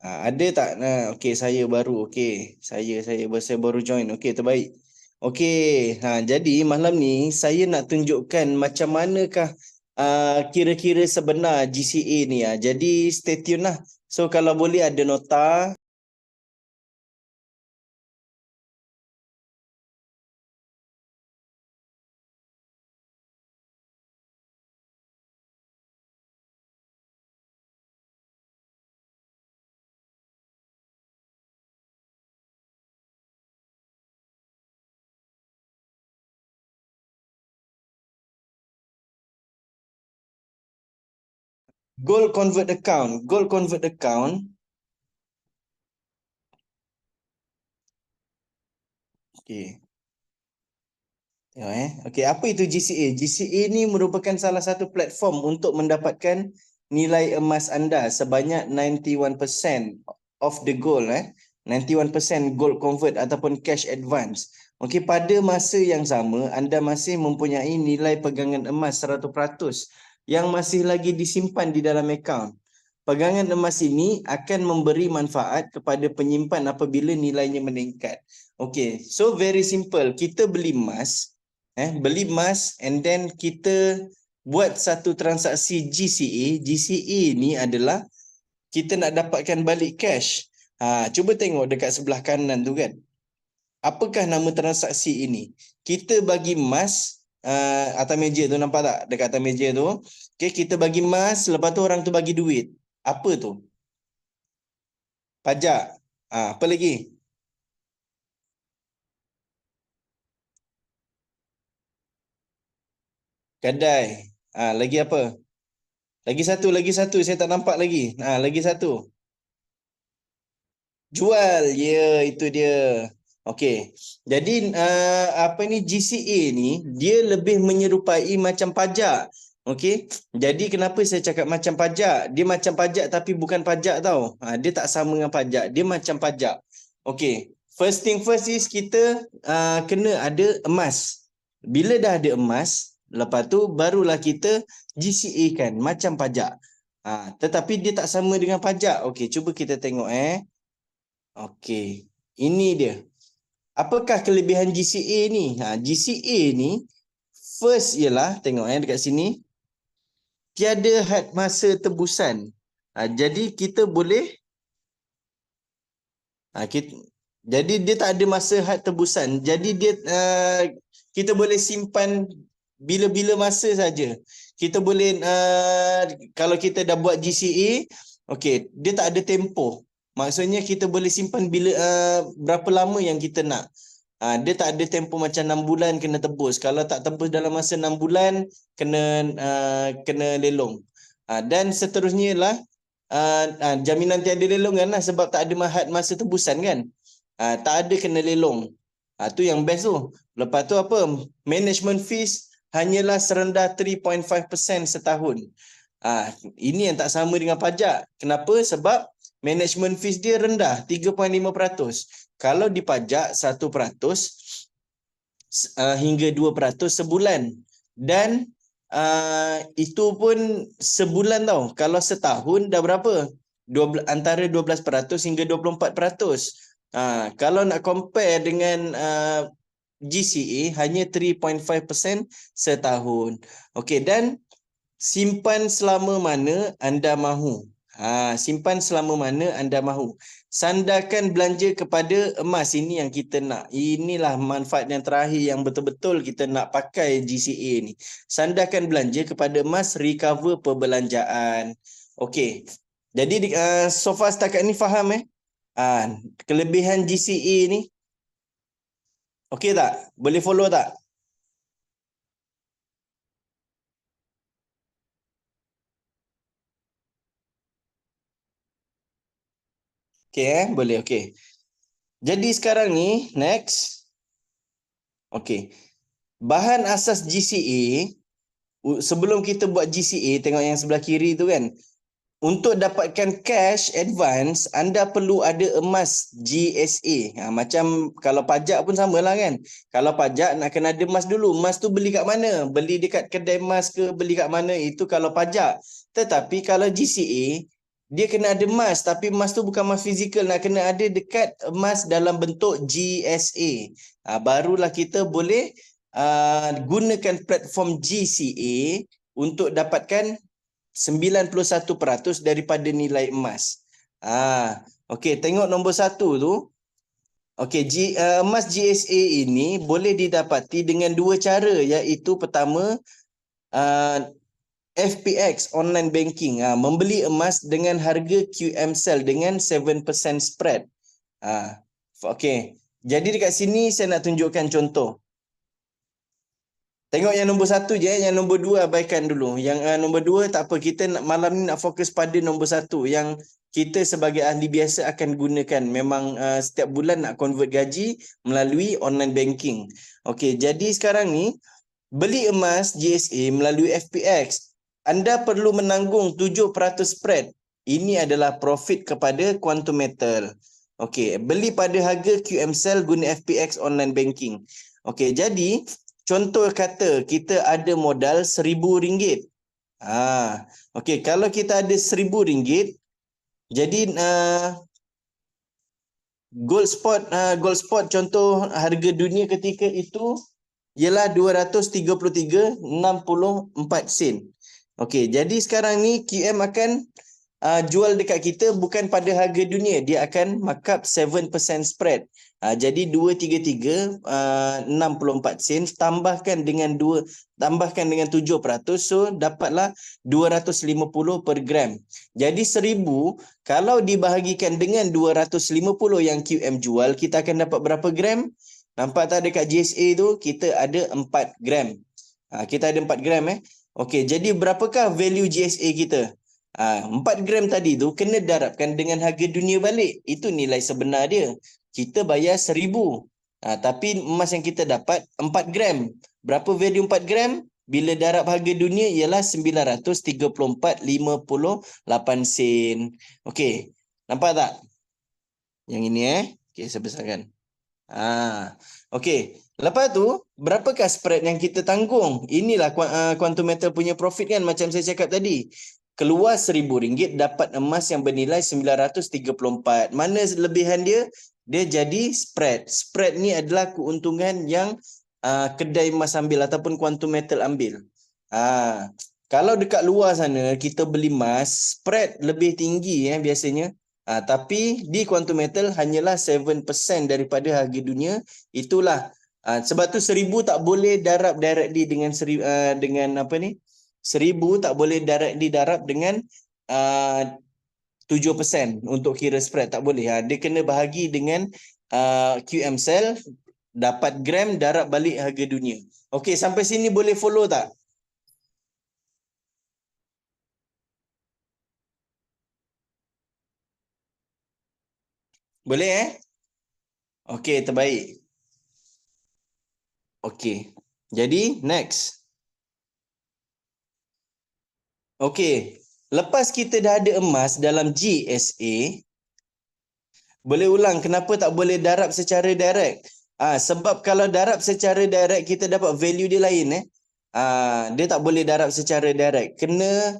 Ada tak? Nah, okey, saya baru. Okey, saya baru join. Okey, terbaik. Okey, jadi malam ni saya nak tunjukkan macam manakah kira-kira sebenar GCA ni. Jadi stay tune lah. So kalau boleh ada nota. Gold convert account. Okey. Tengok Okey, apa itu GCA? GCA ni merupakan salah satu platform untuk mendapatkan nilai emas anda sebanyak 91% of the gold 91% gold convert ataupun cash advance. Okey, pada masa yang sama anda masih mempunyai nilai pegangan emas 100% yang masih lagi disimpan di dalam akaun. Pegangan emas ini akan memberi manfaat kepada penyimpan apabila nilainya meningkat. Okey, so very simple. Kita beli emas, and then kita buat satu transaksi GCA. GCA ni adalah kita nak dapatkan balik cash. Cuba tengok dekat sebelah kanan tu kan. Apakah nama transaksi ini? Kita bagi emas atas meja tu, nampak tak? Dekat atas meja tu. Okey, kita bagi emas, lepas tu orang tu bagi duit. Apa tu? Pajak. Apa lagi? Kedai. Lagi apa? Lagi satu. Saya tak nampak lagi. Lagi satu. Jual. Ya, itu dia. Okey. Jadi apa ni GCA ni dia lebih menyerupai macam pajak. Okey. Jadi kenapa saya cakap macam pajak? Dia macam pajak tapi bukan pajak tau. Dia tak sama dengan pajak. Dia macam pajak. Okey. First thing first is kita kena ada emas. Bila dah ada emas, lepas tu barulah kita GCA kan macam pajak. Tetapi dia tak sama dengan pajak. Okey, cuba kita tengok Okey. Ini dia. Apakah kelebihan GCA ni? GCA ni first ialah tengok dekat sini tiada had masa tebusan. Jadi kita boleh jadi dia tak ada masa had tebusan. Jadi dia kita boleh simpan bila-bila masa saja. Kita boleh kalau kita dah buat GCA, okey, dia tak ada tempoh. Maksudnya kita boleh simpan bila berapa lama yang kita nak. Dia tak ada tempoh macam 6 bulan kena tebus. Kalau tak tebus dalam masa 6 bulan kena lelong. Dan seterusnya lah jaminan tiada lelong kan lah, sebab tak ada had masa tebusan kan. Tak ada kena lelong. Tu yang best tu. Lepas tu apa? Management fees hanyalah serendah 3.5% setahun. Ini yang tak sama dengan pajak. Kenapa? Sebab management fees dia rendah, 3.5%. Kalau dipajak 1% hingga 2% sebulan. Dan itu pun sebulan tau. Kalau setahun dah berapa? Antara 12% hingga 24%. Kalau nak compare dengan GCA hanya 3.5% setahun. Okey, dan simpan selama mana anda mahu. Simpan selama mana anda mahu. Sandarkan belanja kepada emas. Ini yang kita nak. Inilah manfaat yang terakhir yang betul-betul kita nak pakai GCA ni. Sandarkan belanja kepada emas, recover perbelanjaan. Okey. Jadi so far setakat ni faham kelebihan GCA ni? Okey tak? Boleh follow tak? Okey boleh. Okey. Jadi sekarang ni next. Okey. Bahan asas GCA, sebelum kita buat GCA, tengok yang sebelah kiri tu kan. Untuk dapatkan cash advance, anda perlu ada emas GSA. Macam kalau pajak pun samalah kan. Kalau pajak nak kena ada emas dulu. Emas tu beli kat mana? Beli dekat kedai emas ke beli kat mana? Itu kalau pajak. Tetapi kalau GCA, dia kena ada emas, tapi emas tu bukan emas fizikal, nak kena ada dekat emas dalam bentuk GSA. Barulah kita boleh gunakan platform GCA untuk dapatkan 91% daripada nilai emas. Okey, tengok nombor 1 tu. Okey, emas GSA ini boleh didapati dengan dua cara, iaitu pertama FPX online banking, membeli emas dengan harga QM sell dengan 7% spread. Okey. Jadi dekat sini saya nak tunjukkan contoh. Tengok yang nombor 1 je, yang nombor 2 abaikan dulu. Yang nombor 2 tak apa, kita malam ni nak fokus pada nombor 1 yang kita sebagai ahli biasa akan gunakan. Memang setiap bulan nak convert gaji melalui online banking. Okey, jadi sekarang ni beli emas GSA melalui FPX, anda perlu menanggung 7% spread. Ini adalah profit kepada Quantum Metal. Okey, beli pada harga QM sell guna FPX online banking. Okey, jadi contoh kata kita ada modal RM1,000. Okey, kalau kita ada RM1,000, jadi gold spot contoh harga dunia ketika itu ialah 233.64 sen. Okey, jadi sekarang ni QM akan jual dekat kita bukan pada harga dunia, dia akan markup 7% spread. Jadi 233.64 sen tambahkan dengan 7%, so dapatlah 250 per gram. Jadi 1000 kalau dibahagikan dengan 250 yang QM jual, kita akan dapat berapa gram? Nampak tak dekat GSA tu kita ada 4 gram. Kita ada 4 gram Okey, jadi berapakah value GSA kita? 4 gram tadi tu kena darabkan dengan harga dunia balik. Itu nilai sebenar dia. Kita bayar 1000. Tapi emas yang kita dapat 4 gram. Berapa value 4 gram? Bila darab harga dunia ialah 934.58 sen. Okey, nampak tak? Yang ini Okey, saya besarkan. Okey. Lepas tu, berapakah spread yang kita tanggung? Inilah Quantum Metal punya profit kan, macam saya cakap tadi. Keluar RM1,000, dapat emas yang bernilai 934. Mana lebihan dia? Dia jadi spread. Spread ni adalah keuntungan yang kedai emas ambil ataupun Quantum Metal ambil. Kalau dekat luar sana kita beli emas, spread lebih tinggi biasanya. Tapi di Quantum Metal hanyalah 7% daripada harga dunia. Itulah sebab tu 1000 tak boleh darab directly dengan dengan apa ni? 1000 tak boleh darab dengan 7% untuk kira spread, tak boleh. Dia kena bahagi dengan QM sell, dapat gram, darab balik harga dunia. Okey, sampai sini boleh follow tak? Boleh Okey, terbaik. Okey. Jadi next. Okey. Lepas kita dah ada emas dalam GSA, boleh ulang kenapa tak boleh darab secara direct? Sebab kalau darab secara direct kita dapat value dia lain dia tak boleh darab secara direct. Kena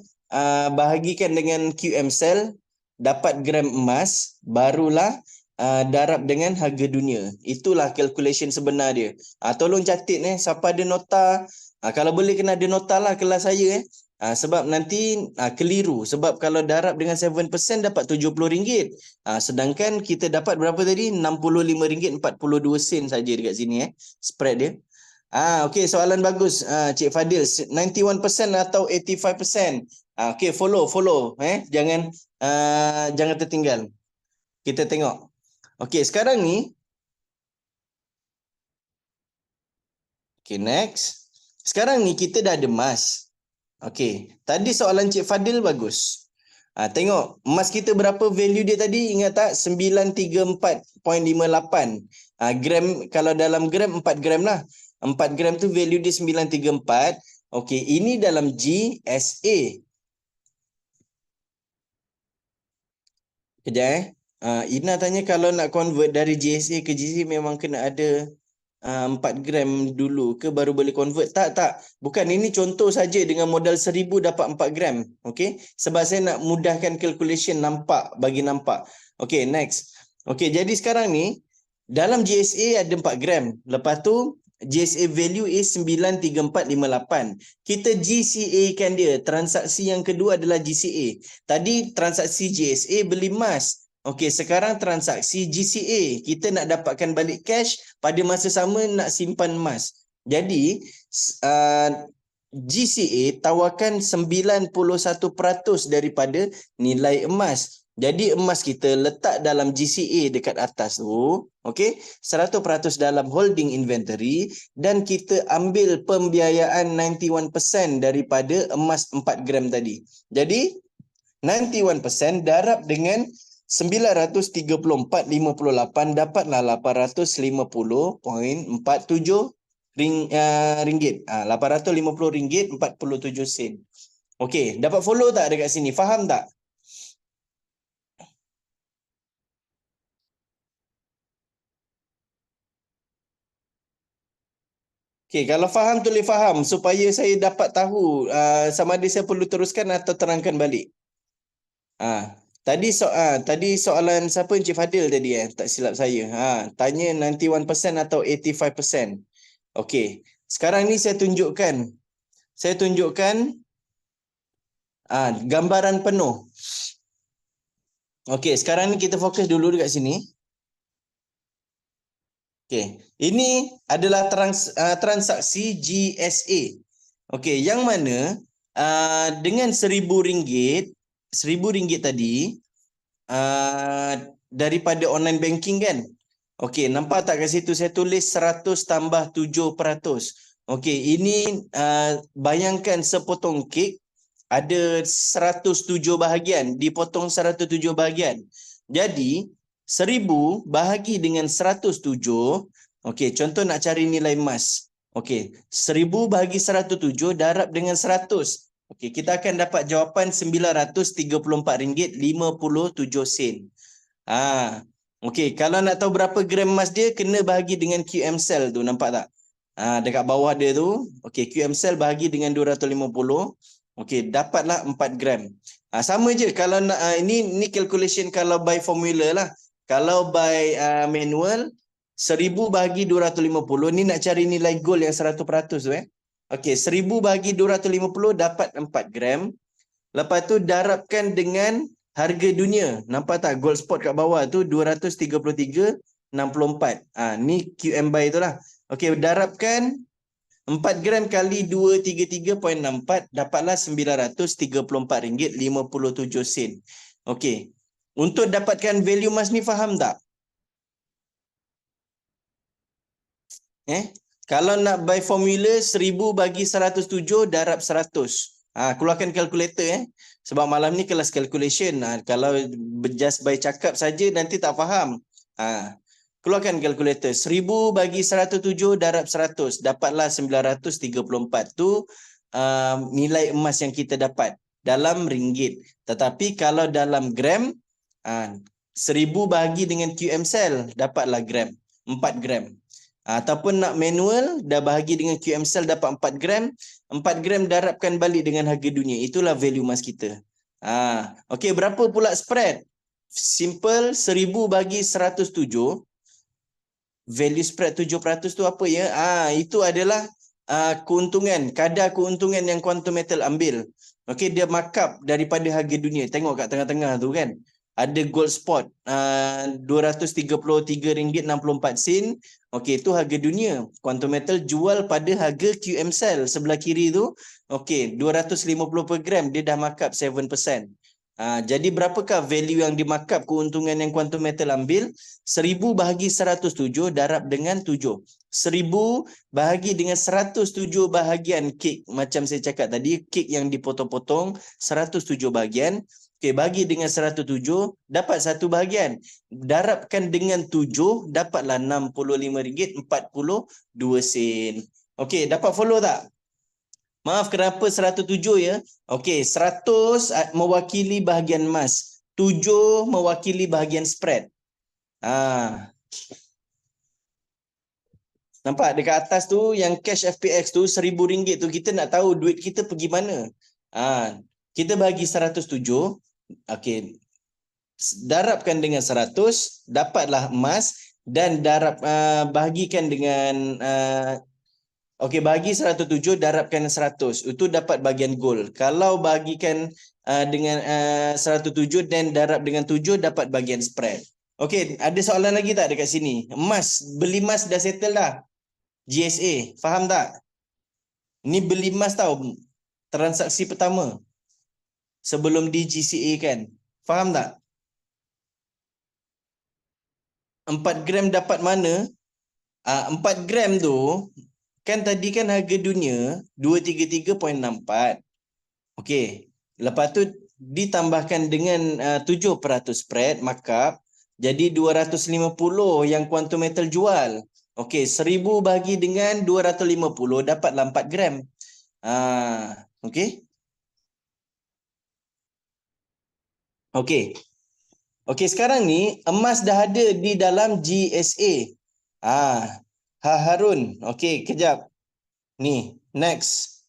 bahagikan dengan QM sell, dapat gram emas, barulah darab dengan harga dunia. Itulah calculation sebenar dia. Tolong catat siapa ada nota. Kalau boleh kena ada nota lah kelas saya sebab nanti keliru. Sebab kalau darab dengan 7% dapat RM70. Sedangkan kita dapat berapa tadi? RM65.42 saja dekat sini spread dia. Okey, soalan bagus Cik Fadil. 91% atau 85%? Okey, follow jangan tertinggal. Kita tengok. Okey, sekarang ni next. Sekarang ni kita dah ada emas. Okey, tadi soalan Cik Fadil bagus. Tengok, emas kita berapa value dia tadi? Ingat tak? 934.58. Gram, kalau dalam gram 4 gram lah. 4 gram tu value dia 934. Okey, ini dalam GSA. Kejap Ina tanya kalau nak convert dari GSA ke GSA memang kena ada 4 gram dulu ke baru boleh convert? Tak. Bukan, ini contoh saja dengan modal 1000 dapat 4 gram. Okey. Sebab saya nak mudahkan calculation bagi nampak. Okey, next. Okey, jadi sekarang ni dalam GSA ada 4 gram. Lepas tu GSA value is 93458. Kita GCA kan dia. Transaksi yang kedua adalah GCA. Tadi transaksi GSA beli emas. Okey, sekarang transaksi GCA. Kita nak dapatkan balik cash, pada masa sama nak simpan emas. Jadi, GCA tawarkan 91% daripada nilai emas. Jadi emas kita letak dalam GCA dekat atas tu, okey, 100% dalam holding inventory dan kita ambil pembiayaan 91% daripada emas 4 gram tadi. Jadi 91% darab dengan 934.58 dapatlah 850.47 ringgit. 850 ringgit 47 sen. Okey, dapat follow tak dekat sini? Faham tak? Okey, kalau faham tulis faham supaya saya dapat tahu sama ada saya perlu teruskan atau terangkan balik. Tadi soalan siapa, Encik Fadil tadi tak silap saya. Tanya 91% atau 85%. Okey. Sekarang ni saya tunjukkan. Gambaran penuh. Okey, sekarang ni kita fokus dulu dekat sini. Okey. Ini adalah transaksi GSA. Okey, yang mana dengan RM1,000 tadi daripada online banking kan. Okey, nampak tak kat situ saya tulis 100 tambah 7%. Okey, ini bayangkan sepotong kek ada 107 bahagian, dipotong 107 bahagian. Jadi 1000 bahagi dengan 107. Okey, contoh nak cari nilai emas. Okey, 1000 bahagi 107 darab dengan 100. Okey, kita akan dapat jawapan RM934.57. Okey, kalau nak tahu berapa gram emas dia, kena bahagi dengan QM cell tu, nampak tak? Dekat bawah dia tu, okey, QM cell bahagi dengan 250. Okey, dapatlah 4 gram. Sama je kalau nak ini calculation kalau by formula lah. Kalau by manual 1000 bahagi 250 ni nak cari nilai gold yang 100% tu Okey, 1000 bahagi 250 dapat 4 gram. Lepas tu darabkan dengan harga dunia. Nampak tak gold spot kat bawah tu 233.64. Ni QM buy tu lah. Okey, darabkan 4 gram kali 233.64 dapatlah RM934.57. Okey. Untuk dapatkan value emas ni faham tak? Kalau nak by formula 1000 bagi 107 darab 100. Keluarkan kalkulator sebab malam ni kelas calculation. Kalau just by cakap saja nanti tak faham. Keluarkan kalkulator. 1000 bagi 107 darab 100 dapatlah 934 tu nilai emas yang kita dapat dalam ringgit. Tetapi kalau dalam gram 1000 bahagi dengan QM cell dapatlah gram, 4 gram. Ataupun nak manual, dah bahagi dengan QM cell dapat 4 gram. 4 gram darabkan balik dengan harga dunia. Itulah value emas kita. Okey, berapa pula spread? Simple, 1000 bagi 107. Value spread 7% tu apa ya? Itu adalah keuntungan, kadar keuntungan yang Quantum Metal ambil. Okey, dia markup daripada harga dunia. Tengok kat tengah-tengah tu kan. Ada gold spot RM233.64. Okey, itu harga dunia. Quantum Metal jual pada harga QM cell sebelah kiri tu. Okey, 250 per gram dia dah markup 7%. Jadi berapakah value yang dimarkup keuntungan yang Quantum Metal ambil? 1000 bahagi 107 darab dengan 7. 1000 bahagi dengan 107 bahagian kek. Macam saya cakap tadi, kek yang dipotong-potong 107 bahagian. Okey, bagi dengan 107 dapat 1 bahagian. Darabkan dengan 7 dapatlah RM65.42. Okey, dapat follow tak? Maaf, kenapa 107 ya? Okey, 100 mewakili bahagian emas. 7 mewakili bahagian spread. Nampak dekat atas tu yang cash FPX tu RM1,000 tu, kita nak tahu duit kita pergi mana. Kita bagi 107. Okey. Darabkan dengan 100, dapatlah emas, dan bahagikan dengan bagi 107 darabkan 100. Itu dapat bahagian gold. Kalau bahagikan dengan 107 dan darab dengan 7 dapat bahagian spread. Okey, ada soalan lagi tak dekat sini? Beli emas dah settle dah. GSA, faham tak? Ni beli emas tau, transaksi pertama sebelum di GCA kan. Faham tak? 4 gram dapat mana? 4 gram tu kan tadi kan harga dunia 233.64. Okey. Lepas tu ditambahkan dengan 7% spread markup, jadi 250 yang Quantum Metal jual. Okey, 1000 bagi dengan 250 dapatlah 4 gram. Okey. Okey. Okey, sekarang ni emas dah ada di dalam GSA. Harun. Okey, kejap. Ni, next.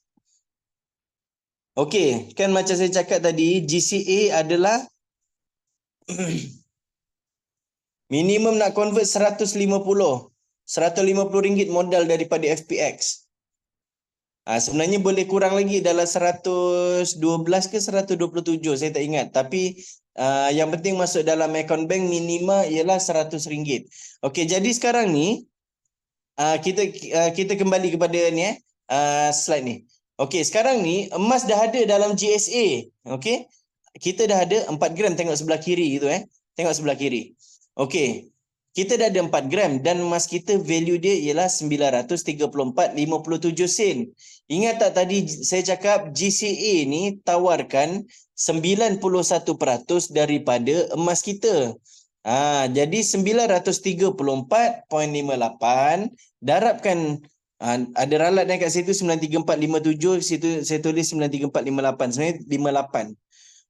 Okey, kan macam saya cakap tadi, GCA adalah minimum nak convert 150. RM150 modal daripada FPX. Sebenarnya boleh kurang lagi dalam 112 ke 127, saya tak ingat. Tapi yang penting masuk dalam account bank minimal ialah RM100. Okey, jadi sekarang ni kita kembali kepada ni slide ni. Okey, sekarang ni emas dah ada dalam GSA. Okey. Kita dah ada 4 gram, tengok sebelah kiri gitu Tengok sebelah kiri. Okey. Kita dah ada 4 gram dan emas kita value dia ialah 934.57 sen. Ingat tak tadi saya cakap GCA ni tawarkan 91% daripada emas kita. Jadi 934.58 darabkan ada ralat kat situ 93457, situ saya tulis 93458, sebenarnya 58.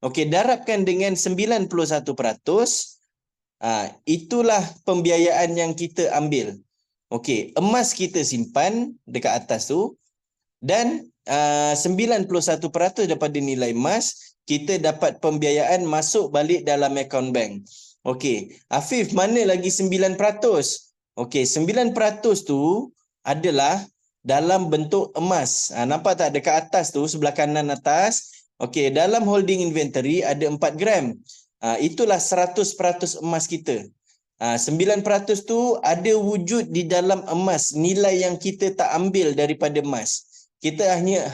Okey, darabkan dengan 91%. Itulah pembiayaan yang kita ambil. Okey, emas kita simpan dekat atas tu dan 91% daripada nilai emas kita dapat pembiayaan masuk balik dalam account bank. Okey, Afif, mana lagi 9%? Okey, 9% tu adalah dalam bentuk emas. Nampak tak dekat atas tu, sebelah kanan atas? Okey, dalam holding inventory ada 4 gram. Itulah 100% emas kita. 9% tu ada wujud di dalam emas, nilai yang kita tak ambil daripada emas. Kita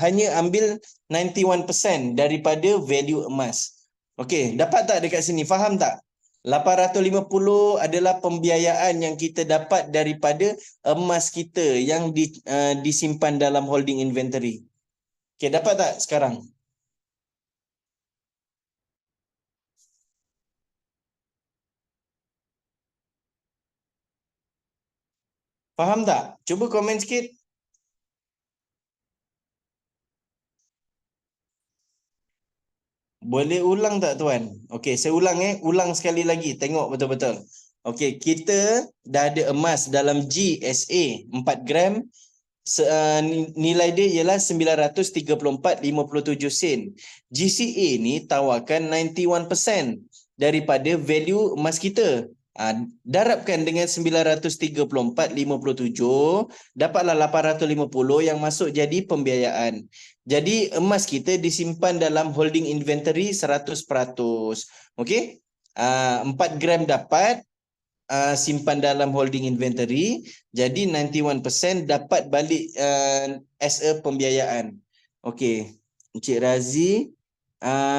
hanya ambil 91% daripada value emas. Okey, dapat tak dekat sini? Faham tak? 850 adalah pembiayaan yang kita dapat daripada emas kita yang disimpan dalam holding inventory. Okey, dapat tak sekarang? Faham tak? Cuba komen sikit. Boleh ulang tak tuan? Okey, saya ulang ulang sekali lagi, tengok betul-betul. Okey, kita dah ada emas dalam GSA 4 gram. Nilai dia ialah 934.57 sen. GCA ni tawarkan 91% daripada value emas kita. Darabkan dengan 934.57, dapatlah 850 yang masuk jadi pembiayaan. Jadi emas kita disimpan dalam holding inventory 100%. Okey? 4 gram dapat simpan dalam holding inventory, jadi 91% dapat balik as a pembiayaan. Okey, Encik Razi,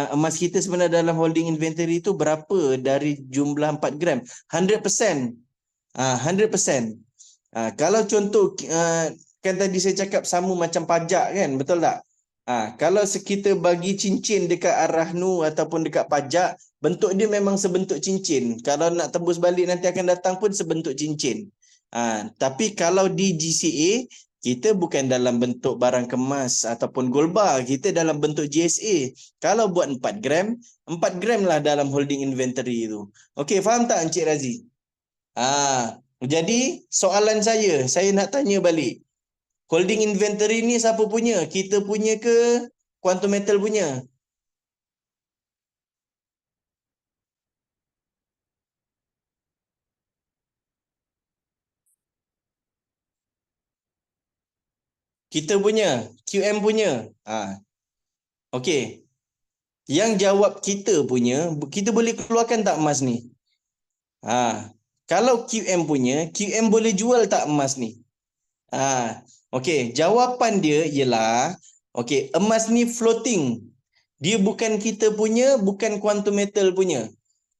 emas kita sebenarnya dalam holding inventory itu berapa dari jumlah 4 gram? 100%. 100%. Kalau contoh kan tadi saya cakap sama macam pajak kan, betul tak? Kalau kita bagi cincin dekat Ar-Rahnu ataupun dekat pajak, bentuk dia memang sebentuk cincin. Kalau nak tebus balik nanti akan datang pun sebentuk cincin. Tapi kalau di GCA, kita bukan dalam bentuk barang kemas ataupun gold bar. Kita dalam bentuk GSA. Kalau buat 4 gram, 4 gram lah dalam holding inventory itu. Okey, faham tak Encik Razi? Jadi soalan saya nak tanya balik. Holding inventory ni siapa punya? Kita punya ke Quantum Metal punya? Kita punya, QM punya. Okey. Yang jawab kita punya, kita boleh keluarkan tak emas ni? Kalau QM punya, QM boleh jual tak emas ni? Okey, jawapan dia ialah okey, emas ni floating. Dia bukan kita punya, bukan Quantum Metal punya.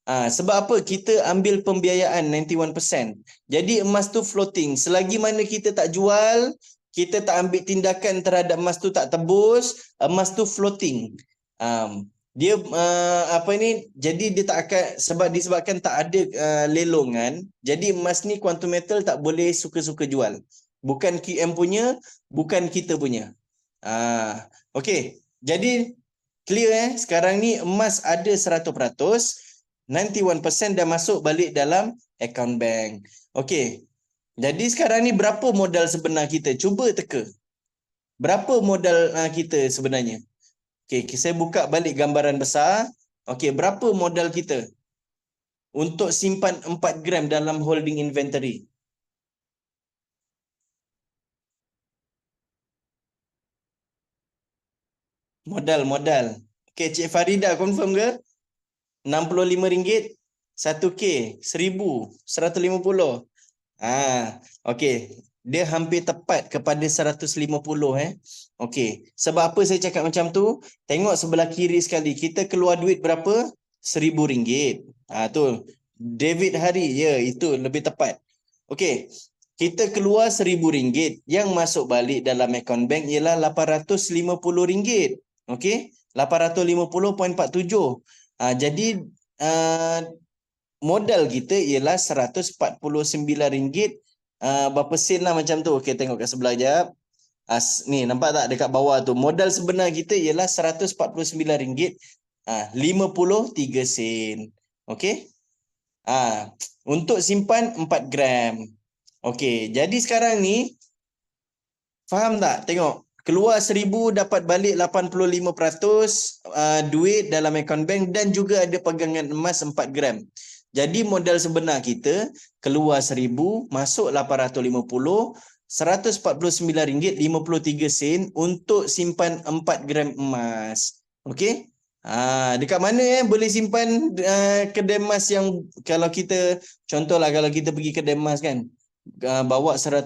Sebab apa? Kita ambil pembiayaan 91%. Jadi emas tu floating. Selagi mana kita tak jual, kita tak ambil tindakan terhadap emas tu, tak tebus, emas tu floating. Dia apa ni? Jadi dia tak akan, disebabkan tak ada lelongan. Jadi emas ni Quantum Metal tak boleh suka-suka jual. Bukan QM punya, bukan kita punya. Okey. Jadi clear sekarang ni emas ada 100%. 91% dah masuk balik dalam account bank. Okey. Jadi sekarang ni berapa modal sebenar kita? Cuba teka. Berapa modal kita sebenarnya? Okey, saya buka balik gambaran besar. Okey, berapa modal kita untuk simpan 4 gram dalam holding inventory? Modal. Okey, Cik Farida confirm ke? RM65, 1K, 1000, 150. Okey. Dia hampir tepat kepada 150 Okey. Sebab apa saya cakap macam tu? Tengok sebelah kiri sekali. Kita keluar duit berapa? RM1000. Tu. David Hari. Ya, itu lebih tepat. Okey. Kita keluar RM1000. Yang masuk balik dalam account bank ialah RM850. Okey. 850.47. Jadi modal kita ialah RM149 berapa sen lah macam tu. Okey, tengok kat sebelah jap. Ni nampak tak dekat bawah tu, modal sebenar kita ialah RM149 53 sen. Okey. Untuk simpan 4 gram. Okey, jadi sekarang ni faham tak? Tengok, keluar 1000 dapat balik 85% duit dalam account bank dan juga ada pegangan emas 4 gram. Jadi modal sebenar kita keluar 1000, masuk 850, RM149.53 untuk simpan 4 gram emas. Okey? Dekat mana boleh simpan kedai emas yang kalau kita, contohlah kalau kita pergi kedai emas kan, bawa 150,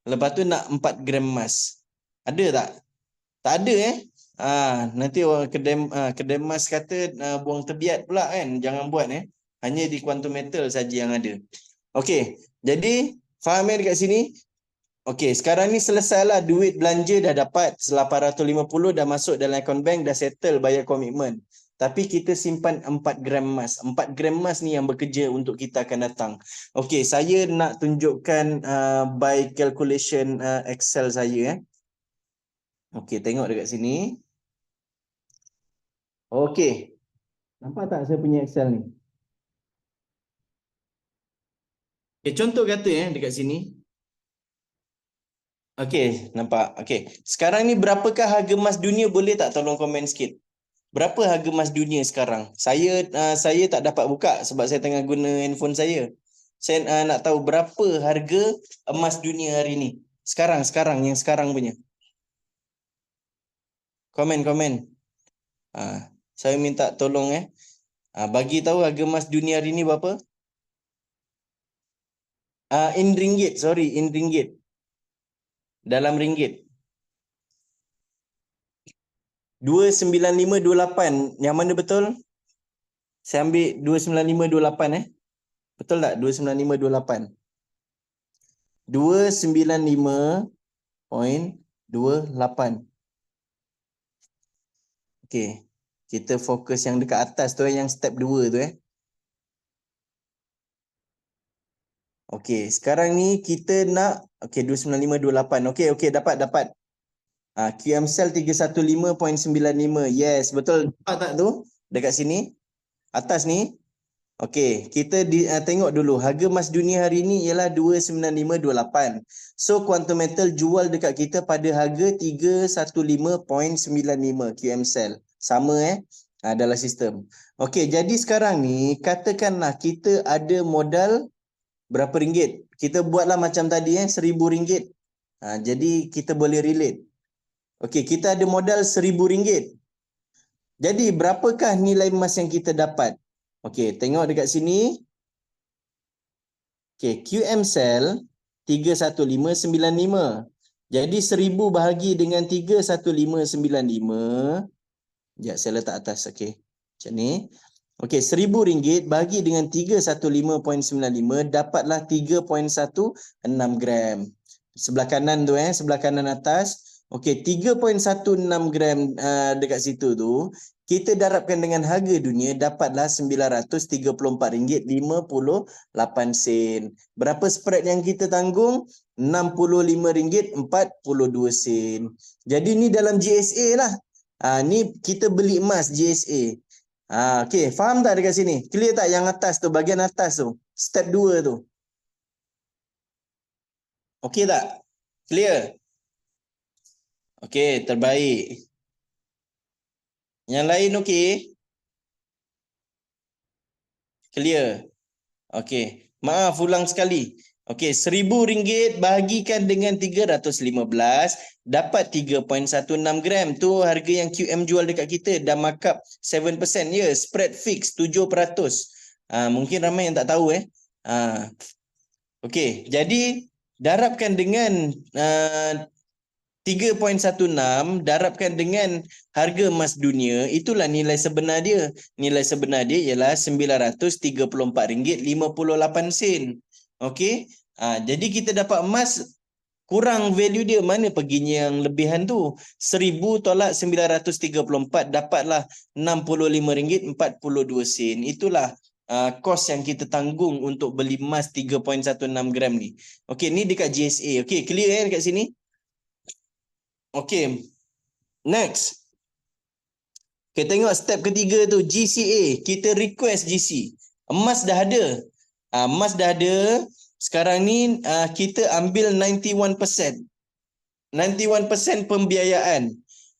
lepas tu nak 4 gram emas. Ada tak? Tak ada nanti orang kedai emas kata buang tebiat pula kan. Jangan buat Hanya di Quantum Metal saja yang ada. Okey, jadi faham dekat sini? Okey, sekarang ni selesailah, duit belanja dah dapat 850 dah masuk dalam account bank, dah settle bayar komitmen. Tapi kita simpan 4 gram emas. 4 gram emas ni yang bekerja untuk kita akan datang. Okey, saya nak tunjukkan by calculation Excel saya Okey, tengok dekat sini. Okey. Nampak tak saya punya Excel ni? Okay, contoh kata dekat sini. Okey, nampak. Okey. Sekarang ni berapakah harga emas dunia? Boleh tak tolong komen sikit? Berapa harga emas dunia sekarang? Saya tak dapat buka sebab saya tengah guna handphone saya. Saya nak tahu berapa harga emas dunia hari ni. Sekarang yang sekarang punya. Komen. Saya minta tolong bagi tahu harga emas dunia hari ni berapa? In ringgit, in ringgit. Dalam ringgit. 29528. Yang mana betul? Saya ambil 29528 Betul tak? 29528. 295.28. Okey. Kita fokus yang dekat atas tu yang step 2 tu Okey, sekarang ni kita nak 29528. Okey, dapat. QM Cell 315.95. Yes, betul. Nampak tak tu? Dekat sini. Atas ni. Okey, kita tengok dulu harga emas dunia hari ni ialah 29528. So quantum metal jual dekat kita pada harga 315.95 QM sell. Sama dalam sistem. Okey, jadi sekarang ni katakanlah kita ada modal berapa ringgit? Kita buatlah macam tadi RM1,000. Jadi kita boleh relate. Okey, kita ada modal RM1,000. Jadi berapakah nilai emas yang kita dapat? Okey, tengok dekat sini. Okey, QM sell 31595. Jadi 1000 bahagi dengan 31595. Sekejap, saya letak atas. Okey, macam ni. Okey, RM1,000 bahagi dengan 315.95 dapatlah 3.16 gram. Sebelah kanan tu sebelah kanan atas. Okey, 3.16 gram dekat situ tu. Kita darabkan dengan harga dunia dapatlah RM934.58. Berapa spread yang kita tanggung? RM65.42. Jadi ni dalam GSA lah. Ni kita beli emas GSA. Okey, faham tak dekat sini? Clear tak yang atas tu, bahagian atas tu? Step 2 tu. Okey tak? Clear? Okey, terbaik. Yang lain okey? Clear? Okey. Maaf ulang sekali. Okey, RM1,000 bahagikan dengan 315 dapat 3.16 gram. Tu harga yang QM jual dekat kita. Dah markup 7% ya. Spread fix 7%. Mungkin ramai yang tak tahu Okey, jadi darabkan dengan 3.16 darabkan dengan harga emas dunia, itulah nilai sebenar dia. Nilai sebenar dia ialah RM934.58. Okey. Jadi kita dapat emas kurang value dia, mana perginya yang lebihan tu? 1000 tolak 934 dapatlah RM65.42. Itulah kos yang kita tanggung untuk beli emas 3.16 gram ni. Okey, ni dekat GSA. Okey, clear dekat sini? Okey. Next. Kita tengok step ketiga tu, GCA. Kita request GC. Emas dah ada. Emas dah ada. Sekarang ni kita ambil 91%. 91% pembiayaan.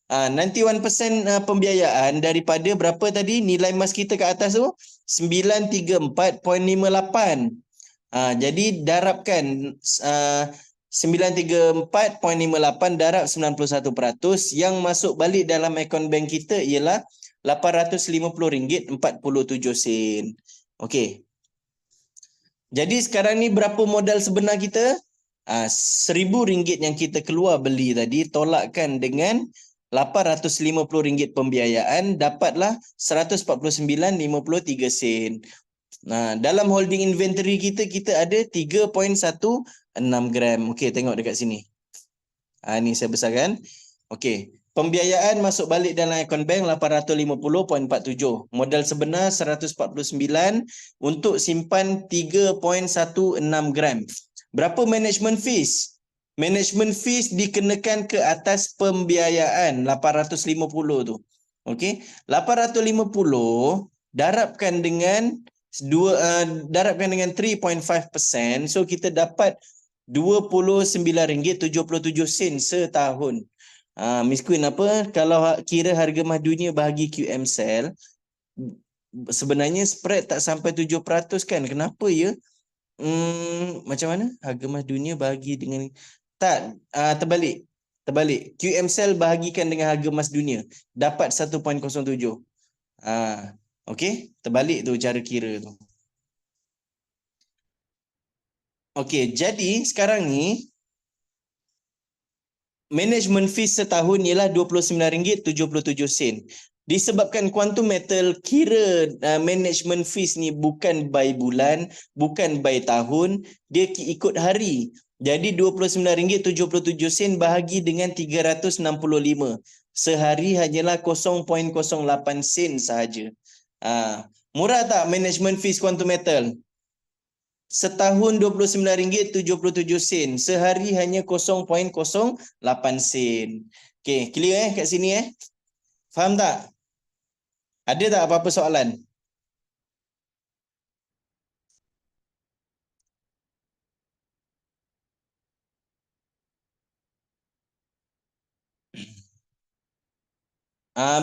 91% pembiayaan daripada berapa tadi nilai emas kita ke atas tu? 934.58. Jadi darabkan 934.58 darab 91%, yang masuk balik dalam akaun bank kita ialah RM850.47. Okey. Jadi sekarang ni berapa modal sebenar kita? RM1,000 yang kita keluar beli tadi tolakkan dengan RM850 pembiayaan, dapatlah RM149.53. Dalam holding inventory kita ada 3.16 gram. Okey, tengok dekat sini. Ni saya besarkan. Okey, pembiayaan masuk balik dalam akaun bank 850.47. Modal sebenar 149 untuk simpan 3.16 gram. Berapa management fees? Management fees dikenakan ke atas pembiayaan 850 tu. Okey, 850 darabkan dengan darabkan dengan 3.5%, so kita dapat RM29.77 setahun. Miss Queen, apa kalau kira harga emas dunia bahagi QM sell, sebenarnya spread tak sampai 7% kan? Kenapa ya? Macam mana? Harga emas dunia bahagi dengan tak terbalik. Terbalik. QM sell bahagikan dengan harga emas dunia, dapat 1.07. Okey, terbalik tu cara kira tu. Okey, jadi sekarang ni management fees setahun ialah RM29.77. Disebabkan quantum metal kira management fees ni bukan by bulan, bukan by tahun, dia ikut hari. Jadi RM29.77 bahagi dengan 365. Sehari hanyalah 0.08 sen sahaja. Murah tak management fees quantum metal? Setahun RM29.77. Sehari hanya 0.08 sen. Okey, clear kat sini Faham tak? Ada tak apa-apa soalan?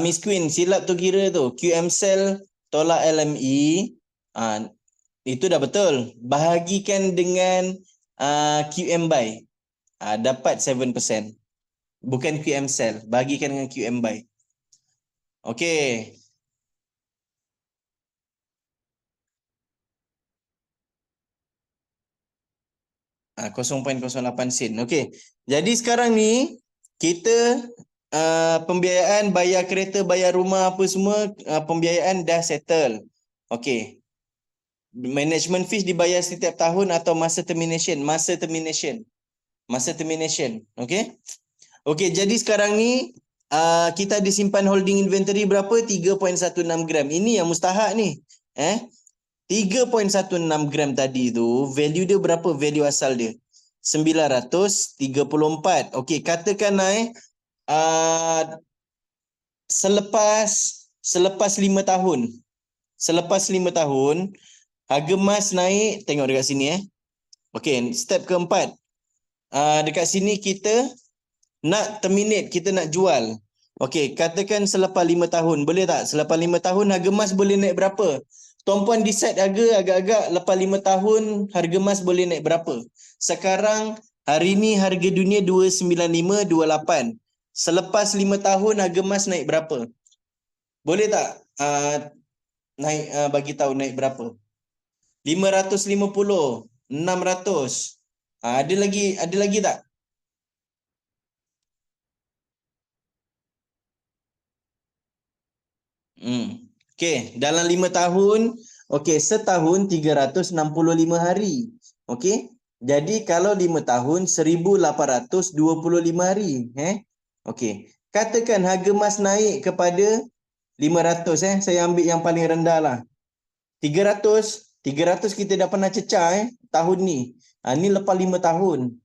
Miss Queen, silap tu kira tu. QM Cell tolak LME. Itu dah betul. Bahagikan dengan QM Buy. Dapat 7%. Bukan QM Cell. Bahagikan dengan QM Buy. Okey. 0.08 sen. Okey. Jadi sekarang ni kita pembiayaan bayar kereta, bayar rumah apa semua, pembiayaan dah settle. Okey. Management fees dibayar setiap tahun atau masa termination? Masa termination. Masa termination. Okey. Okey, jadi sekarang ni kita disimpan holding inventory berapa? 3.16 gram. Ini yang mustahak ni. 3.16 gram tadi tu, value dia berapa? Value asal dia 934. Okey, katakan selepas 5 tahun. Selepas 5 tahun harga emas naik, tengok dekat sini Okey, step keempat. Dekat sini kita nak terminate, kita nak jual. Okey, katakan selepas 5 tahun, boleh tak? Selepas 5 tahun harga emas boleh naik berapa? Tuan-puan decide harga agak-agak lepas 5 tahun harga emas boleh naik berapa? Sekarang hari ni harga dunia 295.28. Selepas 5 tahun harga emas naik berapa? Boleh tak naik bagi tahu naik berapa? 550, 600. Ada lagi tak? Okey, dalam 5 tahun, okey, setahun 365 hari. Okey. Jadi kalau 5 tahun 1825 hari, Okey. Katakan harga emas naik kepada 500 saya ambil yang paling rendah lah. 300 kita dah pernah cecah tahun ni. Ni lepas 5 tahun.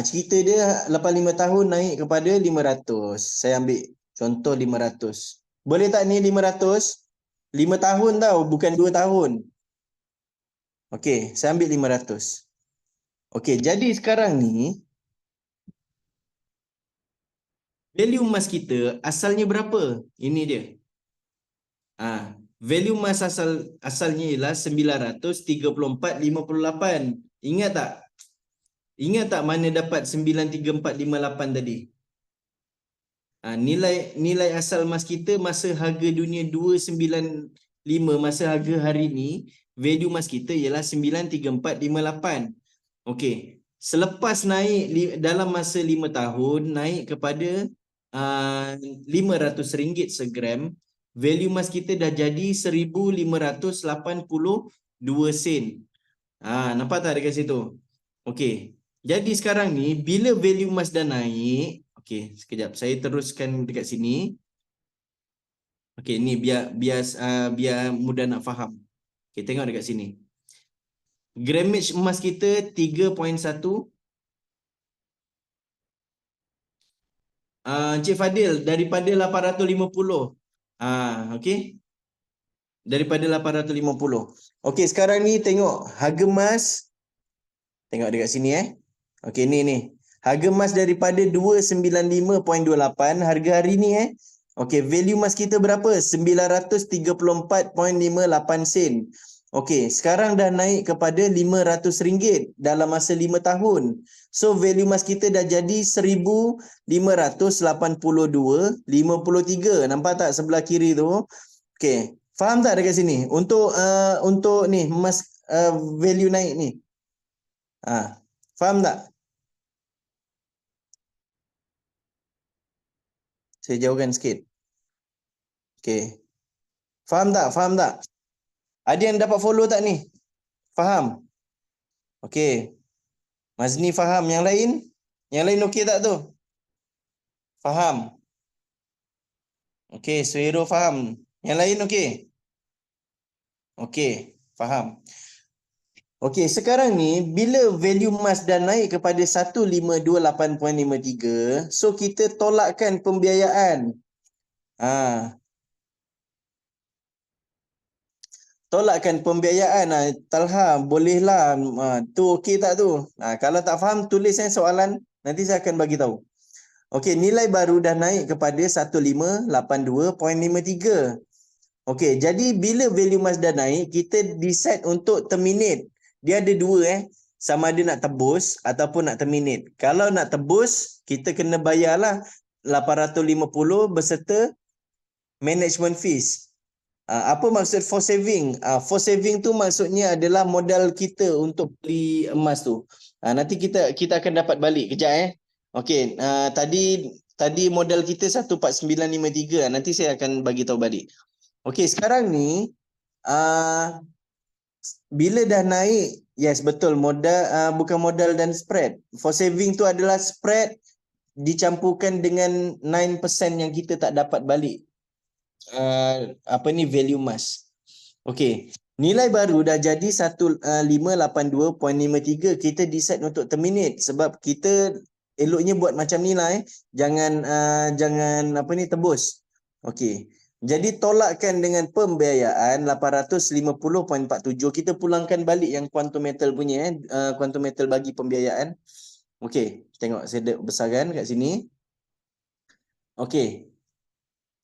Cerita dia lepas 5 tahun naik kepada 500. Saya ambil contoh 500. Boleh tak ni 500? 5 tahun tau, bukan 2 tahun. Okey, saya ambil 500. Okey, jadi sekarang ni value emas kita asalnya berapa? Ini dia. Value emas asalnya ialah 934.58. Ingat tak? Ingat tak mana dapat 93458 tadi? Nilai asal emas kita masa harga dunia 295, masa harga hari ni, value emas kita ialah 93458. Okey. Selepas naik dalam masa 5 tahun naik kepada RM500 segram, value emas kita dah jadi 1582 sen. Nampak tak dekat situ? Okey. Jadi sekarang ni bila value emas dah naik, okey, sekejap saya teruskan dekat sini. Okey, ni biar mudah nak faham. Okey, tengok dekat sini. Grammage emas kita 3.1. Encik Fadil daripada 850. Okey. Daripada 850. Okey, sekarang ni tengok harga emas. Tengok dekat sini Okey, ni. Harga emas daripada 295.28 harga hari ni Okey, value emas kita berapa? 934.58 sen. Okey, sekarang dah naik kepada RM500 dalam masa 5 tahun. So value emas kita dah jadi 1582.53. Nampak tak sebelah kiri tu? Okey, faham tak dekat sini? Untuk ni emas value naik ni. Faham tak? Saya jauhkan sikit. Okey. Faham tak? Faham tak? Ada yang dapat follow tak ni? Faham? Okey. Mazni faham. Yang lain? Yang lain okey tak tu? Faham? Okey, Suhiro faham. Yang lain okey? Okey, faham. Okey, sekarang ni bila value emas dah naik kepada 1528.53, so kita tolakkan pembiayaan. Tolakkan pembiayaan. Talha, bolehlah. Tu okey tak tu? Kalau tak faham tulis soalan, nanti saya akan bagi tahu. Okey, nilai baru dah naik kepada 1582.53. Okey, jadi bila value mass dah naik, kita decide untuk terminate. Dia ada dua sama ada nak tebus ataupun nak terminate. Kalau nak tebus, kita kena bayarlah 850 berserta management fees. Apa maksud for saving? For saving tu maksudnya adalah modal kita untuk beli emas tu. Nanti kita akan dapat balik kejap. Okey, tadi modal kita 14953. Nanti saya akan bagi tahu balik. Okey, sekarang ni bila dah naik, yes betul, modal bukan modal dan spread. For saving tu adalah spread dicampurkan dengan 9% yang kita tak dapat balik. Value mass. Okey, nilai baru dah jadi 1582.53. Kita decide untuk terminate sebab kita eloknya buat macam ni lah jangan tebus. Okey. Jadi tolakkan dengan pembiayaan 850.47. Kita pulangkan balik yang quantum metal punya quantum metal bagi pembiayaan. Okey, tengok saya besarkan kat sini. Okey.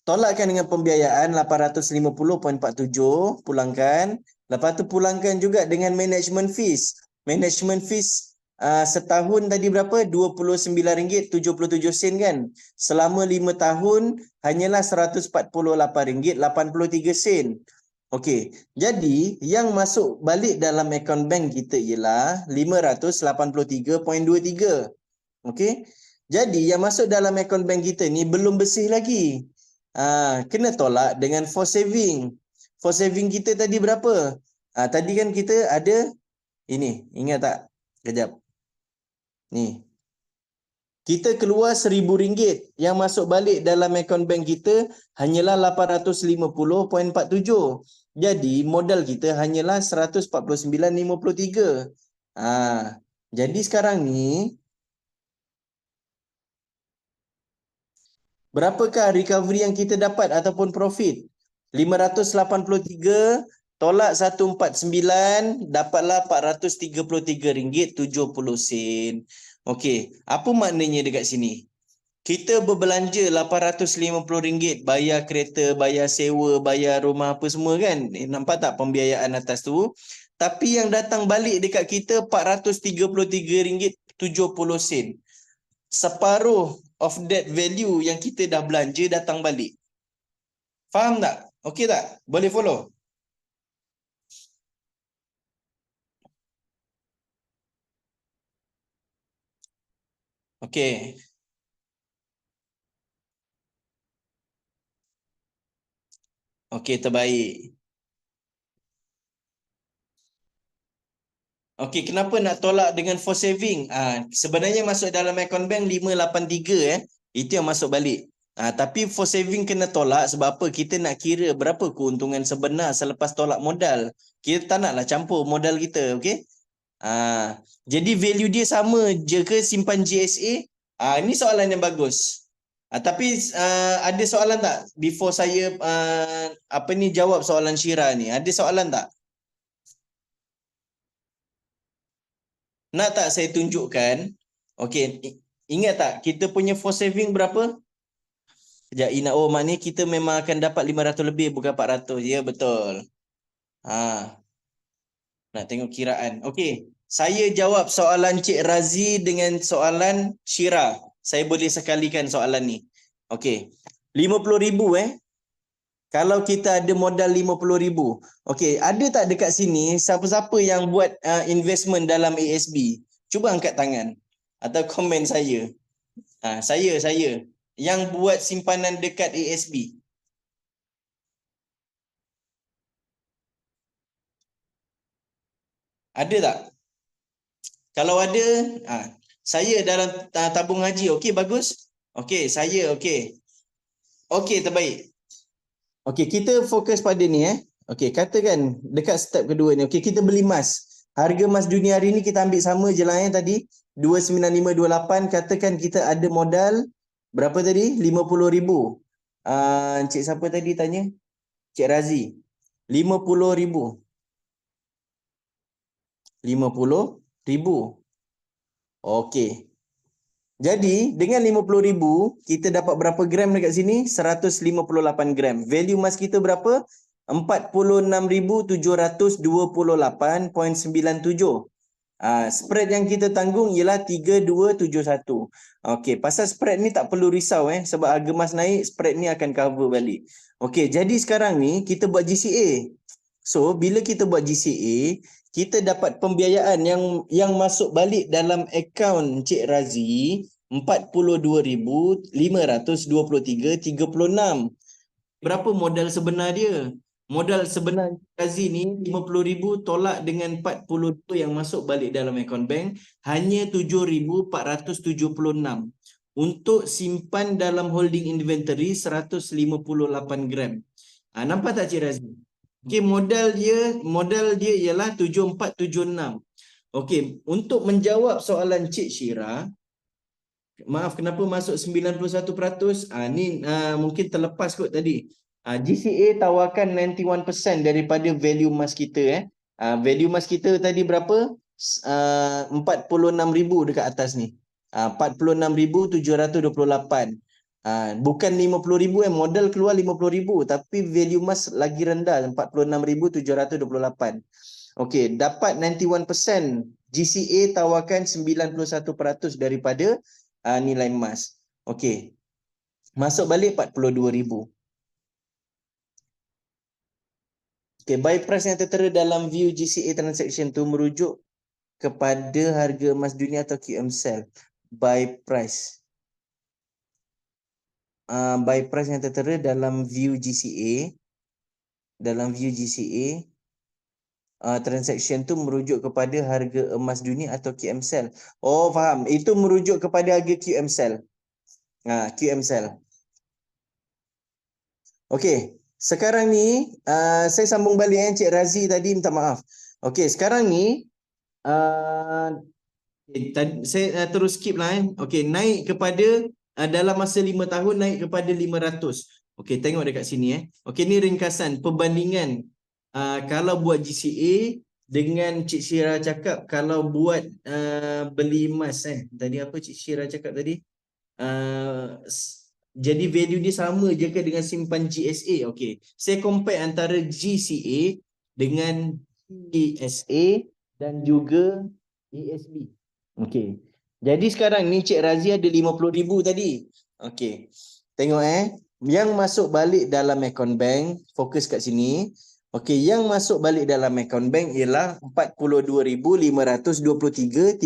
Tolakkan dengan pembiayaan 850.47, pulangkan. Lepas tu pulangkan juga dengan management fees. Management fees setahun tadi berapa? RM29.77 kan? Selama 5 tahun hanyalah RM148.83. Okey. Jadi yang masuk balik dalam akaun bank kita ialah 583.23. Okey. Jadi yang masuk dalam akaun bank kita ni belum bersih lagi. Kena tolak dengan for saving. For saving kita tadi berapa? Tadi kan kita ada ini, ingat tak? Kejap. Ni. Kita keluar RM1,000. Yang masuk balik dalam akaun bank kita hanyalah 850.47. Jadi modal kita hanyalah 149.53. Jadi sekarang ni berapakah recovery yang kita dapat ataupun profit? 583 tolak 149 dapatlah RM433.70. Okey, apa maknanya dekat sini? Kita berbelanja RM850 bayar kereta, bayar sewa, bayar rumah apa semua kan? Nampak tak pembiayaan atas tu? Tapi yang datang balik dekat kita RM433.70. Separuh of that value yang kita dah belanja datang balik. Faham tak? Okey tak? Boleh follow? Okey. Okey, terbaik. Okey, kenapa nak tolak dengan for saving? Sebenarnya masuk dalam account bank 583 itu yang masuk balik. Tapi for saving kena tolak sebab apa? Kita nak kira berapa keuntungan sebenar selepas tolak modal. Kita tak naklah campur modal kita, okey? Jadi value dia sama je ke simpan GSA? Ini soalan yang bagus. Tapi ada soalan tak before saya jawab soalan Syira ni? Ada soalan tak? Nak tak saya tunjukkan? Okey, ingat tak kita punya for saving berapa? Sekejap, maknanya kita memang akan dapat 500 lebih bukan 400. Ya, betul. Nak tengok kiraan. Okey, saya jawab soalan Cik Razi dengan soalan Syira. Saya boleh sekalikan soalan ni. Okey, 50,000 kalau kita ada modal 50,000. Okey, ada tak dekat sini siapa-siapa yang buat investment dalam ASB? Cuba angkat tangan atau komen saya. Saya yang buat simpanan dekat ASB. Ada tak? Kalau ada, saya dalam tabung haji. Okey, bagus. Okey, saya okey. Okey, terbaik. Okey, kita fokus pada ni Okey, katakan dekat step kedua ni. Okey, kita beli emas. Harga emas dunia hari ni kita ambil sama je lah tadi. 29528. Katakan kita ada modal berapa tadi? 50,000. Encik siapa tadi tanya? Cik Razi. 50,000. 50,000. Okey. Jadi dengan 50,000 kita dapat berapa gram dekat sini? 158 gram. Value emas kita berapa? 46,728.97. Spread yang kita tanggung ialah 3271. Okey, pasal spread ni tak perlu risau sebab harga emas naik, spread ni akan cover balik. Okey, jadi sekarang ni kita buat GCA. So, bila kita buat GCA, kita dapat pembiayaan yang masuk balik dalam akaun Encik Razi 42,523.36. Berapa modal sebenar dia? Modal sebenar Razi ni 50,000 tolak dengan 40 yang masuk balik dalam akaun bank hanya 7,476 untuk simpan dalam holding inventory 158 gram. Nampak tak Cik Razi? Okey, modal dia ialah 7476. Okey, untuk menjawab soalan Cik Syira, maaf kenapa masuk 91%? Ni mungkin terlepas kot tadi. GCA tawarkan 91% daripada value emas kita value emas kita tadi berapa? 46,000 dekat atas ni. 46,728. Bukan 50,000 modal keluar 50,000 tapi value emas lagi rendah 46,728. Okey, dapat 91%. GCA tawarkan 91% daripada nilai emas. Okey. Masuk balik 42,000. Okey, buy price yang tertera dalam view GCA transaction tu merujuk kepada harga emas dunia atau QMSL. Buy price. Buy price yang tertera dalam view GCA. Dalam view GCA transaction tu merujuk kepada harga emas dunia atau QMSL. Oh, faham. Itu merujuk kepada harga QMSL. QMSL. Okey. Sekarang ni saya sambung balik Cik Razi tadi, minta maaf. Okey, sekarang ni saya terus skip lah Okey, naik kepada dalam masa 5 tahun naik kepada 500. Okey, tengok dekat sini Okey, ni ringkasan perbandingan kalau buat GCA dengan Cik Syira cakap kalau buat beli emas Tadi apa Cik Syira cakap tadi? Jadi value dia sama je ke dengan simpan GSA? Okey, saya compare antara GCA dengan GSA dan juga ESB. Okey. Jadi sekarang ni Cik Razi ada 50,000 tadi. Okey. Tengok yang masuk balik dalam akaun bank, fokus kat sini. Okey, yang masuk balik dalam akaun bank ialah 42,523.36.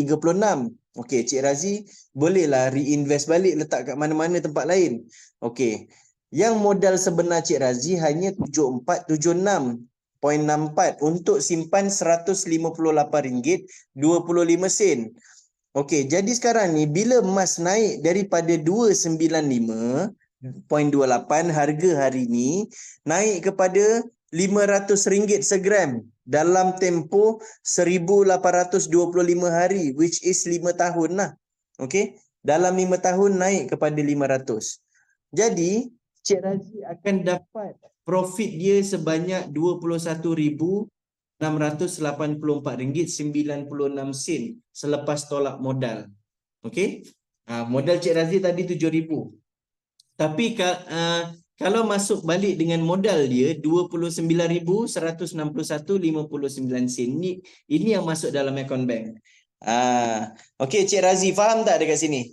Okey, Cik Razi bolehlah reinvest balik, letak kat mana-mana tempat lain. Okey. Yang modal sebenar Cik Razi hanya 7476.64 untuk simpan RM158.25. Okey, jadi sekarang ni bila emas naik daripada 295.28 harga hari ni naik kepada RM500 segram dalam tempoh 1825 hari, which is 5 tahun lah. Okey, dalam 5 tahun naik kepada 500. Jadi Cik Razi akan dapat profit dia sebanyak RM26,684.96 selepas tolak modal. Okey, modal Cik Razi tadi 7,000. Tapi kalau masuk balik dengan modal dia 29,161.59 sen. Ini yang masuk dalam akaun bank. Okey, Cik Razi faham tak dekat sini?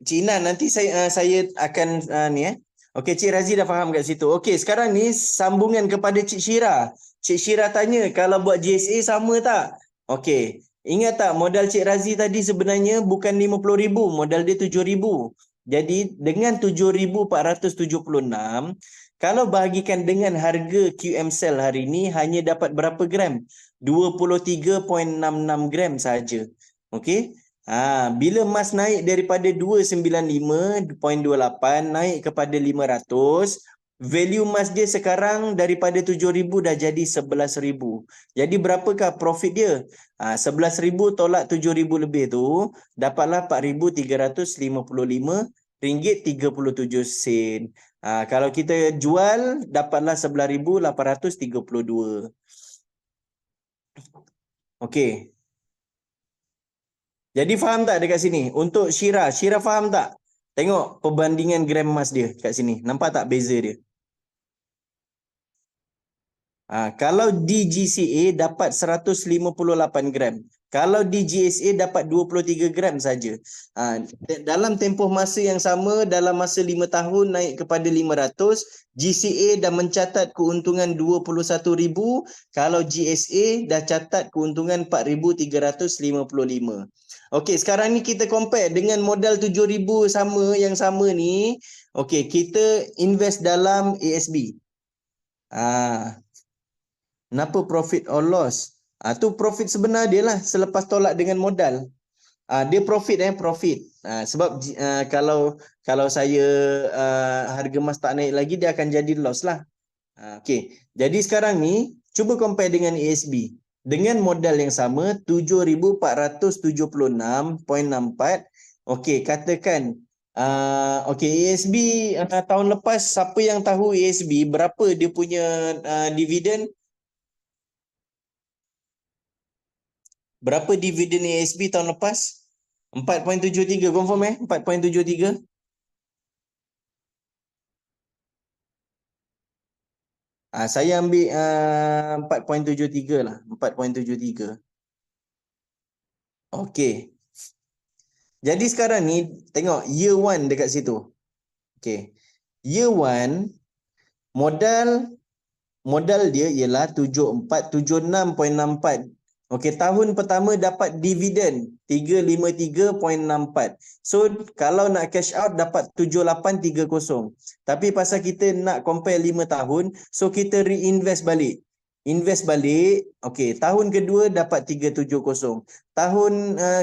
Cina nanti saya akan ni Okey, Cik Razi dah faham kat situ. Okey, sekarang ni sambungan kepada Cik Syira. Cik Syira tanya kalau buat GSA sama tak? Okey, ingat tak modal Cik Razi tadi sebenarnya bukan 50,000, modal dia 7,000. Jadi dengan 7,476, kalau bahagikan dengan harga QMSL hari ni hanya dapat berapa gram? 23.66 gram saja. Okey. Bila emas naik daripada 295.28 naik kepada 500, value emas dia sekarang daripada 7,000 dah jadi 11,000. Jadi berapakah profit dia? 11,000 tolak 7,000 lebih tu dapatlah RM4,355.37. Kalau kita jual dapatlah 11,832. Okey. Jadi faham tak dekat sini? Untuk Syira faham tak? Tengok perbandingan gram emas dia kat sini. Nampak tak beza dia? Kalau di GCA dapat 158 gram. Kalau di GSA dapat 23 gram saja. Dalam tempoh masa yang sama, dalam masa 5 tahun naik kepada 500, GCA dah mencatat keuntungan 21,000. Kalau GSA dah catat keuntungan 4,355. Okey, sekarang ni kita compare dengan modal 7,000 yang sama ni. Okey, kita invest dalam ASB. Kenapa profit or loss? Tu profit sebenar dia lah selepas tolak dengan modal. Dia profit. Sebab kalau saya harga emas tak naik lagi, dia akan jadi loss lah. Okey. Jadi sekarang ni cuba compare dengan ASB. Dengan modal yang sama 7,476.64. Okey, katakan okey, ASB tahun lepas, siapa yang tahu ASB berapa dia punya dividen? Berapa dividen ASB tahun lepas? 4.73, confirm 4.73. Saya ambil 4.73 lah. 4.73. Okey. Jadi sekarang ni tengok year 1 dekat situ. Okey. Year 1 modal dia ialah 7476.64. Okey, tahun pertama dapat dividen 353.64. So kalau nak cash out dapat 7830. Tapi pasal kita nak compare 5 tahun, so kita reinvest balik. Invest balik. Okey, tahun kedua dapat 370. Tahun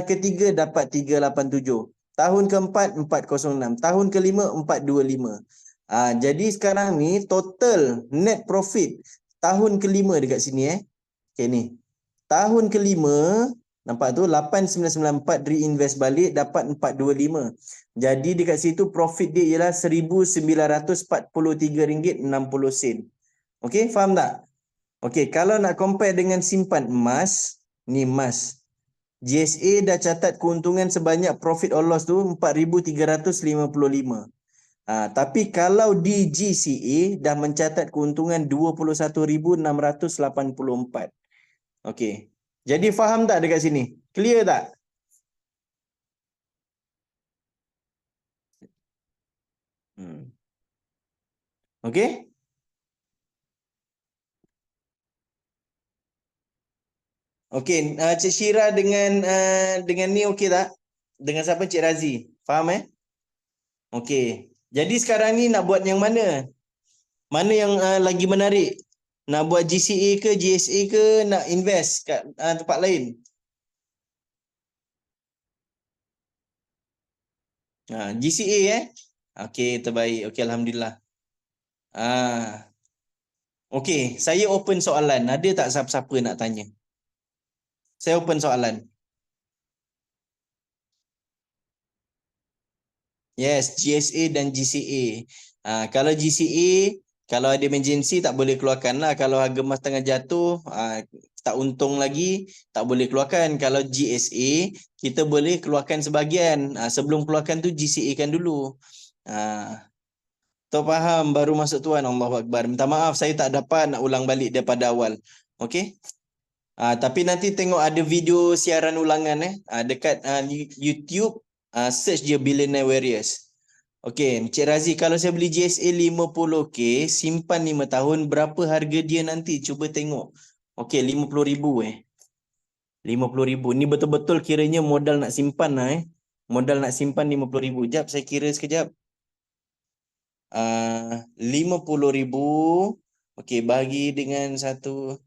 ketiga dapat 387. Tahun keempat 406. Tahun kelima 425. Jadi sekarang ni total net profit tahun kelima dekat sini okey ni. Tahun kelima nampak tu 8994 reinvest balik dapat 425. Jadi dekat situ profit dia ialah RM1,943.60. Okey, faham tak? Okey, kalau nak compare dengan simpan emas, ni emas. GSA dah catat keuntungan sebanyak profit or loss tu 4,355. Tapi kalau di GCA dah mencatat keuntungan 21,684. Okey. Jadi faham tak dekat sini? Clear tak? Okey? Okey, Cik Syira dengan ni okey tak? Dengan siapa? Cik Razi. Faham Okey. Jadi sekarang ni nak buat yang mana? Mana yang lagi menarik? Nak buat GCA ke GSA ke nak invest kat tempat lain? GCA Okey, terbaik. Okey, alhamdulillah. Okey, saya open soalan. Ada tak siapa-siapa nak tanya? Saya open soalan. Yes, GSA dan GCA. Kalau GCA, kalau ada emergency tak boleh keluarkan lah. Kalau harga emas tengah jatuh, tak untung lagi, tak boleh keluarkan. Kalau GSA, kita boleh keluarkan sebahagian. Sebelum keluarkan tu GCA kan dulu. Tahu faham, baru masuk tuan. Allahu Akbar. Minta maaf, saya tak dapat nak ulang balik daripada awal. Okey? Tapi nanti tengok ada video siaran ulangan dekat YouTube, search je Billionaire Warriors. Okey, Encik Razi, kalau saya beli GSA 50k, simpan 5 tahun, berapa harga dia nanti? Cuba tengok. Okey, 50,000 50,000. Ni betul-betul kiranya modal nak simpan Modal nak simpan 50,000. Jap, saya kira sekejap. 50,000. Okey, bagi dengan satu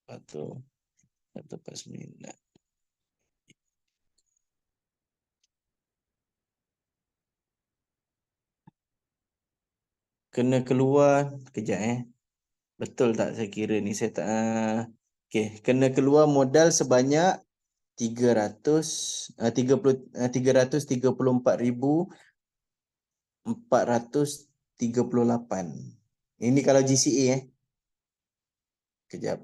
149. Kena keluar kejap Betul tak saya kira ni? Saya tak okey, kena keluar modal sebanyak 334,438. Ini kalau GCA Kejap.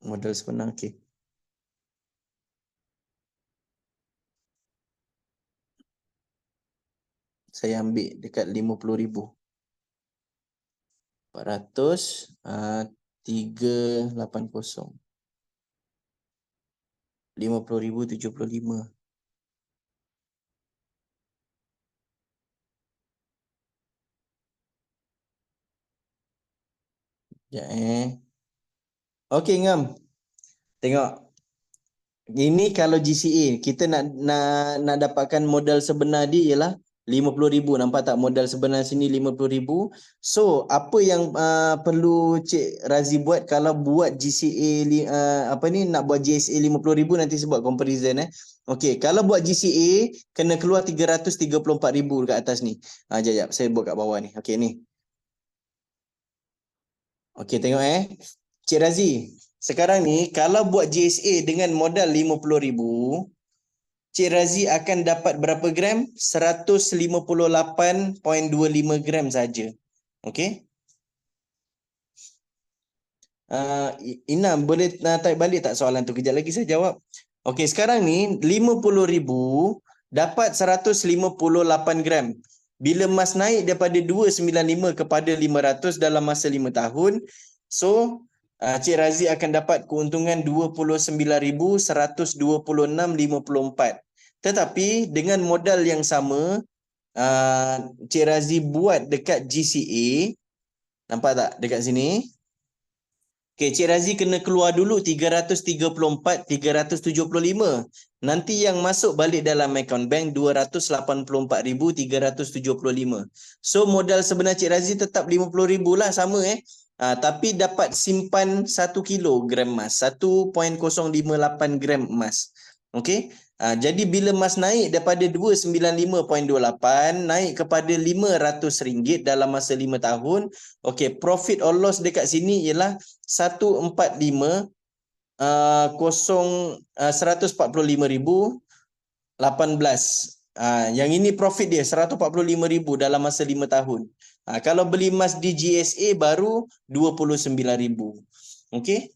Modal sebenar okey. Saya ambil dekat 50,000. 400 380. 50,075. Ya Okey Ngam. Tengok. Ini kalau GCA kita nak dapatkan modal sebenar dia ialah 50,000. Nampak tak modal sebenar sini 50,000. So apa yang perlu Cik Razi buat kalau buat GCA apa ni nak buat GSA 50,000 nanti saya buat comparison Okey, kalau buat GCA kena keluar 334,000 dekat atas ni. Jap saya buat kat bawah ni. Okey ni. Okey tengok Cik Razi, sekarang ni kalau buat GSA dengan modal 50,000, Cik Razi akan dapat berapa gram? 158.25 gram saja. Okey? Ina boleh type balik tak soalan tu? Kejap lagi saya jawab. Okey, sekarang ni 50,000 dapat 158 gram. Bila emas naik daripada 295 kepada 500 dalam masa 5 tahun, so Cik Razi akan dapat keuntungan 29,126.54. Tetapi dengan modal yang sama, Cik Razi buat dekat GCA. Nampak tak dekat sini? Okey, Cik Razi kena keluar dulu 334, 375. Nanti yang masuk balik dalam akaun bank 284,375. So modal sebenar Cik Razi tetap 50,000 lah, sama tapi dapat simpan 1 kilogram emas, 1.058 gram emas. Okey. Jadi bila emas naik daripada 295.28 naik kepada RM500 dalam masa 5 tahun, okey, profit or loss dekat sini ialah 145 145,018. Yang ini profit dia 145,000 dalam masa 5 tahun. Kalau beli emas di GSA baru 29,000. Okey.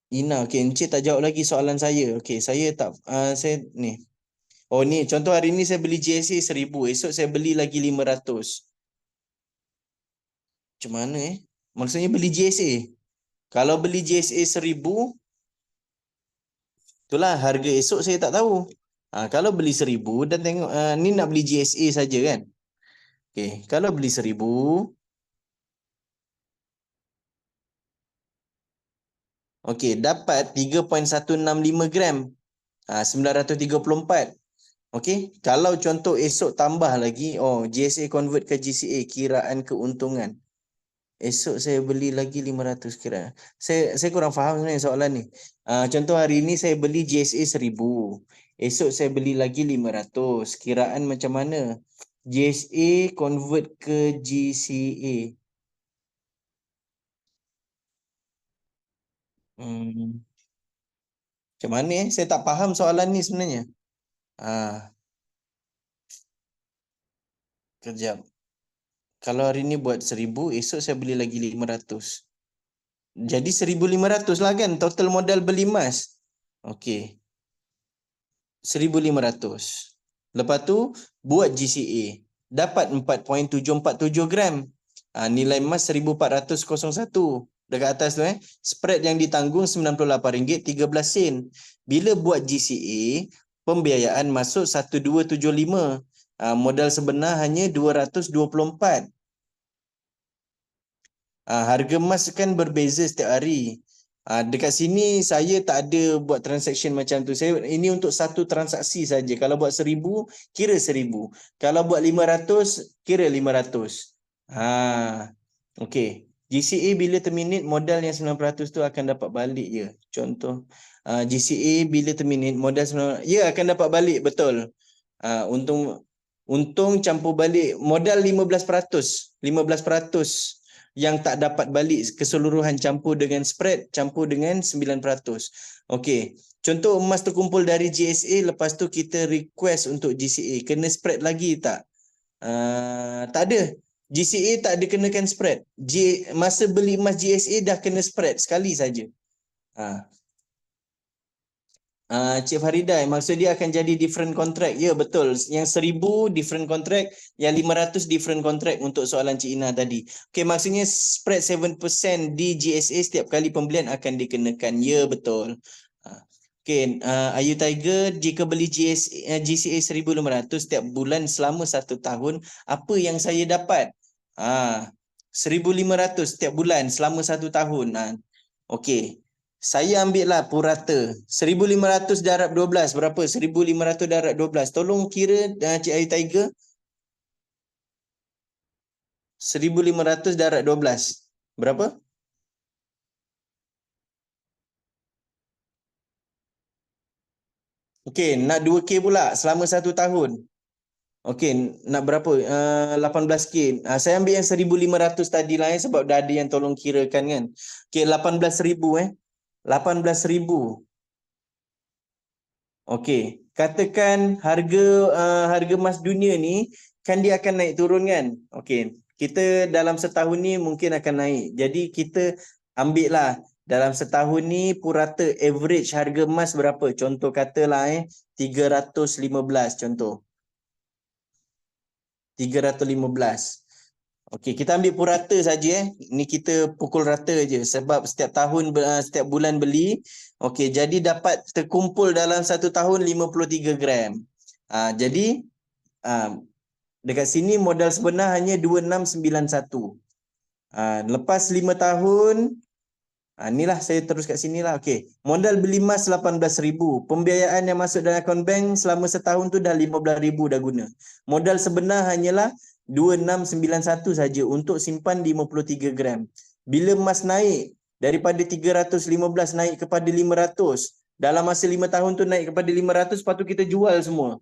Ina, okey, Encik tak jawab lagi soalan saya. Okey, saya tak saya ni. Oh ni, contoh hari ni saya beli GSA 1,000, esok saya beli lagi 500. Macam mana Maksudnya beli GSA. Kalau beli GSA 1,000, itulah harga esok saya tak tahu. Kalau beli 1,000 dan tengok ni nak beli GSA saja kan. Okey, kalau beli 1,000, okey, dapat 3.165 gram. 934. Okey, kalau contoh esok tambah lagi, GSA convert ke GCA, kiraan keuntungan. Esok saya beli lagi 500 kira. Saya kurang faham sebenarnya soalan ni. Contoh hari ni saya beli GSA 1,000. Esok saya beli lagi 500. Kiraan macam mana? GSA convert ke GCA. Macam mana Saya tak faham soalan ni sebenarnya. Kejap. Kalau hari ni buat 1,000, esok saya beli lagi 500. Jadi 1,500 lah kan total modal beli emas. Okey. 1,500. Lepas tu buat GCA. Dapat 4.747 gram. Nilai emas 1,401. Dekat atas tu Spread yang ditanggung RM98.13. Bila buat GCA, pembiayaan masuk 1,275. Modal sebenar hanya 224. Harga emas kan berbeza setiap hari. Dekat sini saya tak ada buat transaction macam tu. Ini untuk satu transaksi saja. Kalau buat 1,000 kira 1,000. Kalau buat 500 kira 500. Okey. GCA bila terminate modal yang 9% tu akan dapat balik je. Contoh GCA bila terminate modal 9% ya akan dapat balik, betul. Untung campur balik modal 15%. 15% yang tak dapat balik keseluruhan campur dengan spread, campur dengan 9%. Okey. Contoh emas terkumpul dari GSA, lepas tu kita request untuk GCA. Kena spread lagi tak? Tak ada. GCA tak ada kenakan spread. Masa beli emas GSA dah kena spread sekali saja. Cik Farida, maksud dia akan jadi different contract. Ya, betul. Yang 1,000 different contract, yang 500 different contract untuk soalan Cik Ina tadi. Okey, maksudnya spread 7% di GSA setiap kali pembelian akan dikenakan. Ya, betul. Okey, Ayu Tiger, jika beli GCA 1,500 setiap bulan selama 1 tahun, apa yang saya dapat? 1,500 setiap bulan selama 1 tahun. Okey. Saya ambil lah purata. 1,500 darab 12. Berapa? 1,500 darab 12. Tolong kira Cik Ayu Tiger. 1,500 darab 12. Berapa? Okey, nak 2K pula selama 1 tahun. Okey, nak berapa? 18K. Saya ambil yang 1,500 tadi lah sebab dah ada yang tolong kirakan kan. Okey, 18,000 18,000. Okey, katakan harga emas dunia ni kan dia akan naik turun kan? Okey, kita dalam setahun ni mungkin akan naik. Jadi kita ambil lah dalam setahun ni purata average harga emas berapa? Contoh katalah 315 contoh. 315. Okey, kita ambil purata saja Ni kita pukul rata je sebab setiap tahun setiap bulan beli. Okey, jadi dapat terkumpul dalam 1 tahun 53 gram. Jadi dekat sini modal sebenar hanya 2691. Lepas 5 tahun inilah saya terus kat sini lah. Okey, modal beli emas 18,000. Pembiayaan yang masuk dalam akaun bank selama setahun tu dah 15,000 dah guna. Modal sebenar hanyalah 2691 saja untuk simpan 53 gram. Bila emas naik daripada 315 naik kepada 500, dalam masa 5 tahun tu naik kepada 500, lepas tu kita jual semua.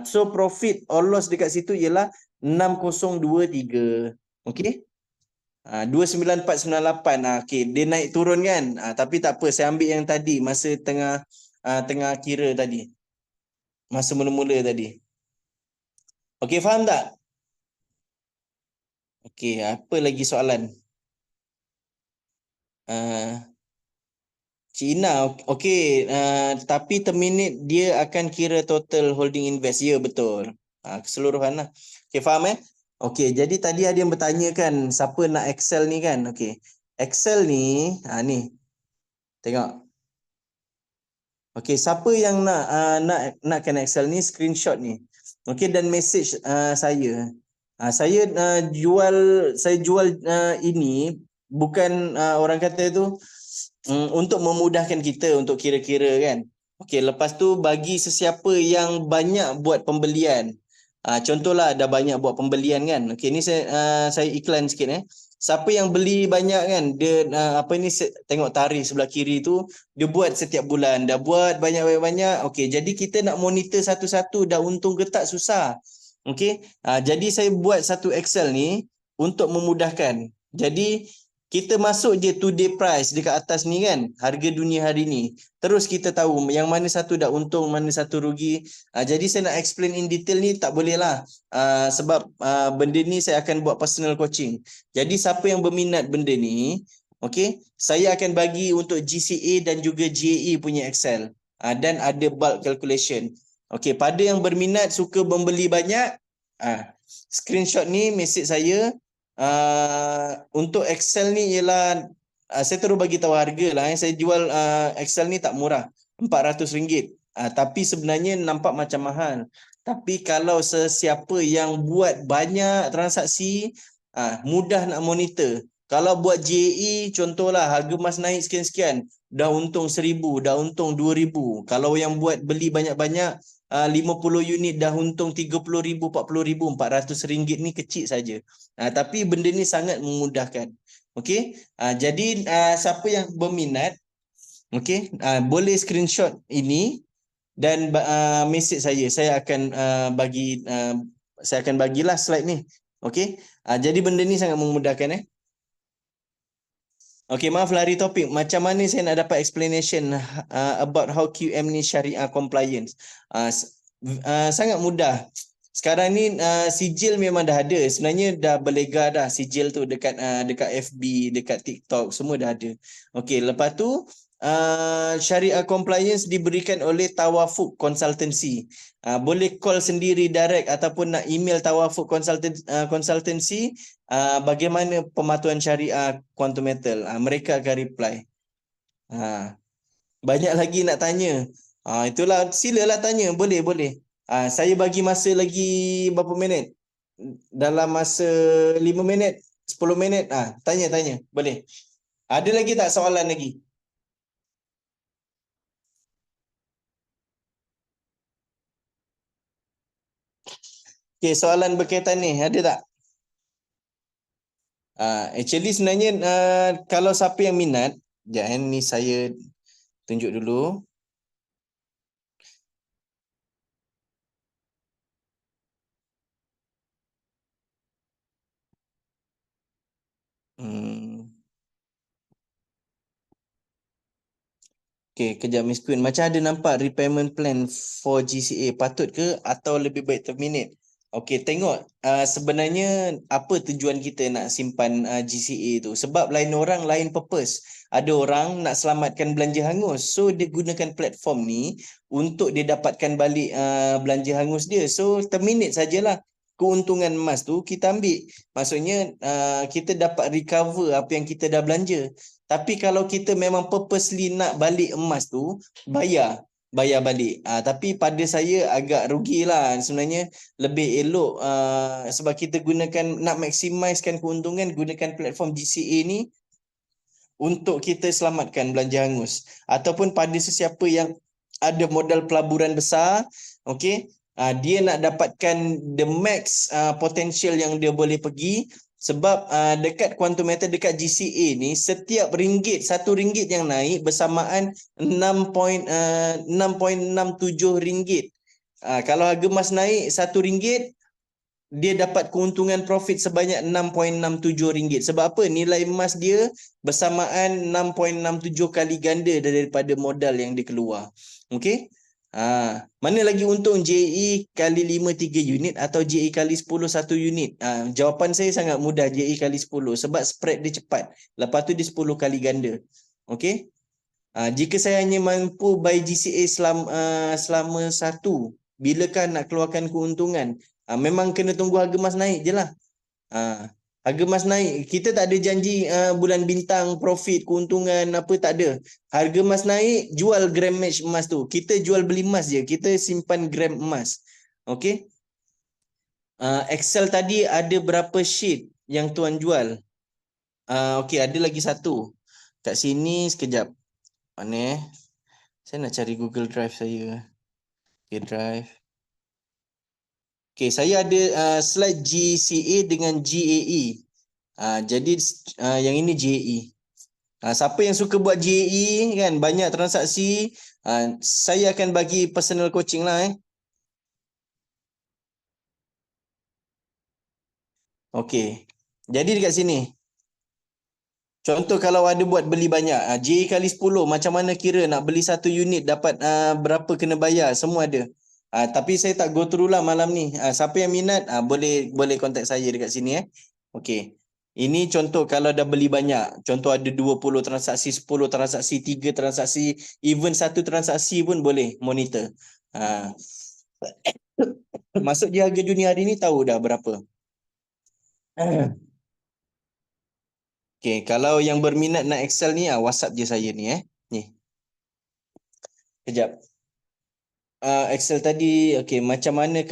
So profit or loss dekat situ ialah 6023. Okey? 29498. Okey, dia naik turun kan. Tapi tak apa, saya ambil yang tadi masa tengah kira tadi. Masa mula-mula tadi. Okey, faham tak? Okey, apa lagi soalan? Cik Ina, okey, tapi terminate dia akan kira total holding invest. Ya, betul. Keseluruhan lah. Okey, faham Okey, jadi tadi ada yang bertanya kan, siapa nak Excel ni kan? Okey, Excel ni, ni. Tengok. Okey, siapa yang nakkan Excel ni, screenshot ni. Okey, dan message saya. Saya jual ini bukan orang kata tu untuk memudahkan kita untuk kira-kira kan. Okey, lepas tu bagi sesiapa yang banyak buat pembelian. Contohlah ada banyak buat pembelian kan. Okey, ni saya iklan sikit Siapa yang beli banyak kan, dia tengok tarikh sebelah kiri tu, dia buat setiap bulan, dah buat banyak-banyak. Okey, jadi kita nak monitor satu-satu dah untung ke tak susah. Okey, jadi saya buat satu Excel ni untuk memudahkan. Jadi kita masuk je today price dekat atas ni kan, harga dunia hari ni. Terus kita tahu yang mana satu dah untung, mana satu rugi. Jadi saya nak explain in detail ni tak boleh lah. Sebab benda ni saya akan buat personal coaching. Jadi siapa yang berminat benda ni, okey, saya akan bagi untuk GCA dan juga GAE punya Excel. Dan ada bulk calculation. Okey, pada yang berminat suka membeli banyak, screenshot ni message saya. Untuk Excel ni ialah saya terus bagi tahu harga lah. Saya jual Excel ni tak murah, RM400. Tapi sebenarnya nampak macam mahal. Tapi kalau sesiapa yang buat banyak transaksi, mudah nak monitor. Kalau buat JE contohlah harga emas naik sekian-sekian, dah untung 1,000, dah untung 2,000. Kalau yang buat beli banyak-banyak 50 unit dah untung 30,000, 40,000, RM400 ni kecil saja. Tapi benda ni sangat memudahkan. Okey, jadi siapa yang berminat, okey, boleh screenshot ini dan message saya. Saya akan bagilah slide ni. Okey, jadi benda ni sangat memudahkan Okey, maaf lari topik. Macam mana saya nak dapat explanation about how QM ni Syariah compliance? Sangat mudah. Sekarang ni sijil memang dah ada. Sebenarnya dah berlega dah sijil tu dekat FB, dekat TikTok, semua dah ada. Okey, lepas tu syariah compliance diberikan oleh Tawafuk Consultancy. Boleh call sendiri direct ataupun nak email Tawafuk Consultancy bagaimana pematuhan syariah quantum metal. Mereka akan reply. Banyak lagi nak tanya. Itulah, silalah tanya, boleh. Saya bagi masa lagi berapa minit? Dalam masa 5 minit, 10 minit. Tanya, boleh. Ada lagi tak soalan lagi? Okey, soalan berkaitan ni ada tak? Actually sebenarnya kalau siapa yang minat, sekejap ni saya tunjuk dulu. Okay, kejap Miss Queen. Macam ada nampak repayment plan for GCA. Patut ke atau lebih baik terminate? Okay, tengok sebenarnya apa tujuan kita nak simpan GCA tu. Sebab lain orang, lain purpose. Ada orang nak selamatkan belanja hangus. So, dia gunakan platform ni untuk dia dapatkan balik belanja hangus dia. So, terminate sajalah. Keuntungan emas tu kita ambil. Maksudnya kita dapat recover apa yang kita dah belanja. Tapi kalau kita memang purposely nak balik emas tu, bayar balik. Tapi pada saya agak rugilah. Sebenarnya lebih elok sebab kita gunakan, nak maximiskan keuntungan, gunakan platform GCA ni untuk kita selamatkan belanja hangus. Ataupun pada sesiapa yang ada modal pelaburan besar, okey, dia nak dapatkan the max potential yang dia boleh pergi. Sebab dekat quantum metal, dekat GCA ni, setiap ringgit, RM1 yang naik bersamaan 6.67 ringgit. Kalau harga emas naik RM1, dia dapat keuntungan profit sebanyak RM6.67. Sebab apa? Nilai emas dia bersamaan 6.67 kali ganda daripada modal yang dia keluar. Okey? Mana lagi untung, JE kali 5 3 unit atau JE kali 10 1 unit? Jawapan saya sangat mudah, JE kali 10 sebab spread dia cepat. Lepas tu dia 10 kali ganda. Okey? Jika saya hanya mampu buy GCA selama satu, bilakah nak keluarkan keuntungan? Memang kena tunggu harga emas naik je lah. Harga emas naik, kita tak ada janji bulan bintang, profit, keuntungan apa, tak ada. Harga emas naik, jual gram match emas tu. Kita jual beli emas je, kita simpan gram emas. Okey. Excel tadi ada berapa sheet yang tuan jual? Okey, ada lagi satu. Kat sini sekejap. Mana Saya nak cari Google Drive saya. Okay, Drive. Okay, saya ada slide GCA dengan GAE. Jadi yang ini GAE. Siapa yang suka buat GAE kan, banyak transaksi, saya akan bagi personal coaching lah. Okay. Jadi dekat sini. Contoh kalau ada buat beli banyak, J kali 10, macam mana kira nak beli satu unit dapat berapa kena bayar, semua ada. Tapi saya tak go through lah malam ni. Siapa yang minat boleh contact saya dekat sini. Okey. Ini contoh kalau dah beli banyak. Contoh ada 20 transaksi, 10 transaksi, 3 transaksi, even satu transaksi pun boleh monitor. Masuk je harga dunia hari ni tahu dah berapa. Okay, kalau yang berminat nak Excel ni, WhatsApp je saya ni. Ni. Kejap. Excel tadi, okay, macam mana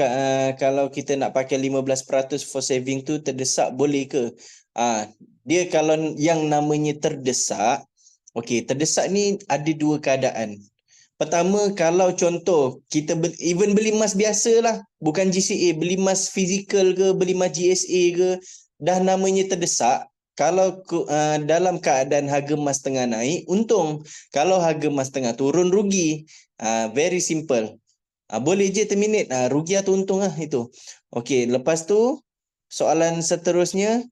kalau kita nak pakai 15% for saving tu, terdesak boleh ke? Dia kalau yang namanya terdesak, okay, terdesak ni ada dua keadaan. Pertama, kalau contoh kita even beli emas biasa lah, bukan GCA, beli emas fizikal ke, beli emas GSA ke, dah namanya terdesak. Kalau dalam keadaan harga emas tengah naik, untung. Kalau harga emas tengah turun, rugi. Very simple. Boleh je terminate. Rugi atau untung lah itu. Okey, lepas tu soalan seterusnya,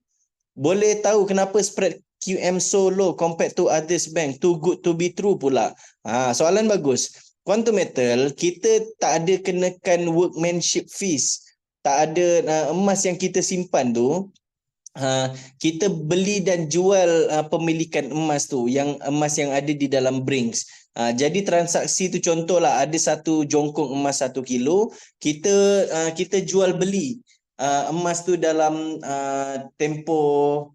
boleh tahu kenapa spread QM so low compared to others bank? Too good to be true pula. Soalan bagus. Quantum metal, kita tak ada kenakan workmanship fees. Tak ada emas yang kita simpan tu. kita beli dan jual pemilikan emas tu, yang emas yang ada di dalam Brinks. Jadi transaksi tu contohlah ada satu jongkong emas 1 kilo, kita jual beli emas tu dalam tempoh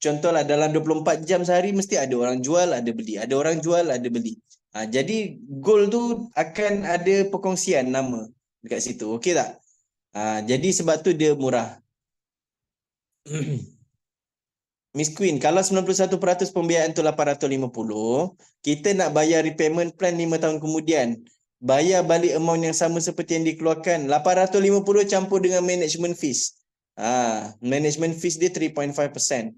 contohlah dalam 24 jam sehari mesti ada orang jual, ada beli, ada orang jual, ada beli. Jadi gold tu akan ada perkongsian nama dekat situ. Okey tak? Jadi sebab tu dia murah. Miss Queen, kalau 91% pembiayaan tu 850, kita nak bayar repayment plan 5 tahun kemudian. Bayar balik amount yang sama seperti yang dikeluarkan. 850 campur dengan management fees. Management fees dia 3.5%.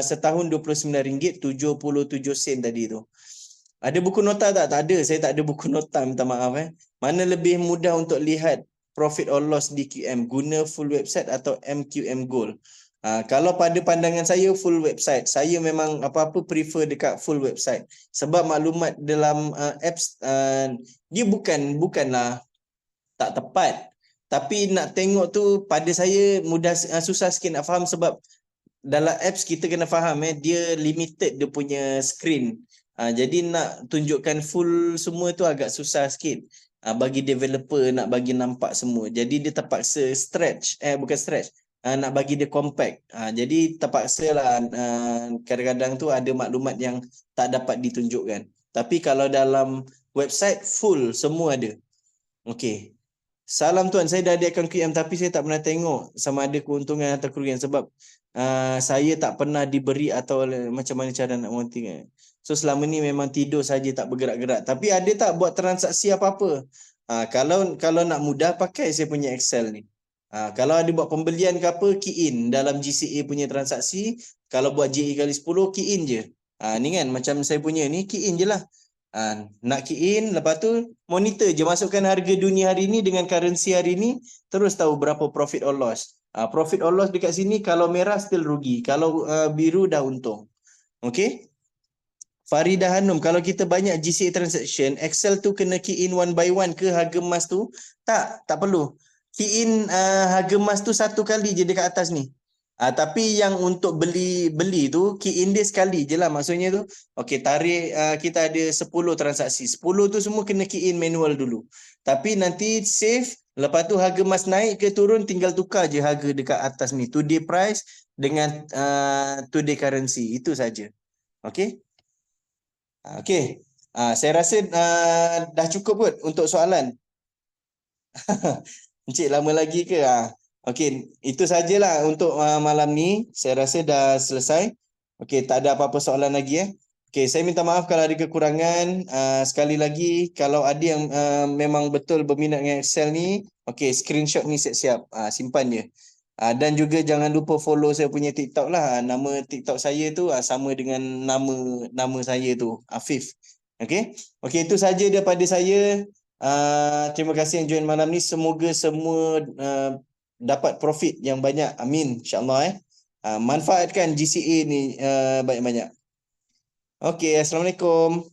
Setahun RM29.77 tadi tu. Ada buku nota tak? Tak ada. Saya tak ada buku nota, minta maaf. Mana lebih mudah untuk lihat profit or loss di QM? Guna full website atau MQM Gold? Kalau pada pandangan saya full website. Saya memang apa-apa prefer dekat full website. Sebab maklumat dalam apps dia bukanlah tak tepat. Tapi nak tengok tu pada saya susah sikit nak faham sebab dalam apps kita kena faham dia limited dia punya screen. Jadi nak tunjukkan full semua tu agak susah sikit. Bagi developer nak bagi nampak semua. Jadi dia terpaksa bukan stretch. Nak bagi dia compact. Jadi terpaksa lah kadang-kadang tu ada maklumat yang tak dapat ditunjukkan. Tapi kalau dalam website full semua ada. Okey. Salam tuan, saya dah ada akaun QM tapi saya tak pernah tengok sama ada keuntungan atau kerugian sebab saya tak pernah diberi atau macam mana cara nak monting. So selama ni memang tidur saja, tak bergerak-gerak. Tapi ada tak buat transaksi apa-apa? Kalau nak mudah pakai saya punya Excel ni. Kalau ada buat pembelian ke apa, key in dalam GCA punya transaksi. Kalau buat JE kali 10, key in je. Ni kan macam saya punya ni, key in je lah. Nak key in, lepas tu monitor je, masukkan harga dunia hari ni dengan currency hari ni, terus tahu berapa profit or loss. Profit or loss dekat sini kalau merah still rugi, kalau biru dah untung. Okay. Faridah Hanum, kalau kita banyak GCA transaction, Excel tu kena key in one by one ke harga emas tu? Tak perlu. Key in harga emas tu satu kali je dekat atas ni. Tapi yang untuk beli tu key in dia sekali je lah, maksudnya tu. Okey, tarik kita ada 10 transaksi. 10 tu semua kena key in manual dulu. Tapi nanti save, lepas tu harga emas naik ke turun tinggal tukar je harga dekat atas ni. Today price dengan today currency. Itu saja. Okey. Okey. Saya rasa dah cukup kot untuk soalan. Encik lama lagi ke? Okey, itu sajalah untuk malam ni. Saya rasa dah selesai. Okey, tak ada apa-apa soalan lagi Okey, saya minta maaf kalau ada kekurangan. Sekali lagi, kalau ada yang memang betul berminat dengan Excel ni, okey, screenshot ni siap-siap. Simpan je. Dan juga jangan lupa follow saya punya TikTok lah. Nama TikTok saya tu sama dengan nama saya tu, Afif. Okey. Okey, itu saja daripada saya. Terima kasih yang join malam ni. Semoga semua dapat profit yang banyak. Amin. InsyaAllah manfaatkan GCA ni banyak-banyak. Okey, Assalamualaikum.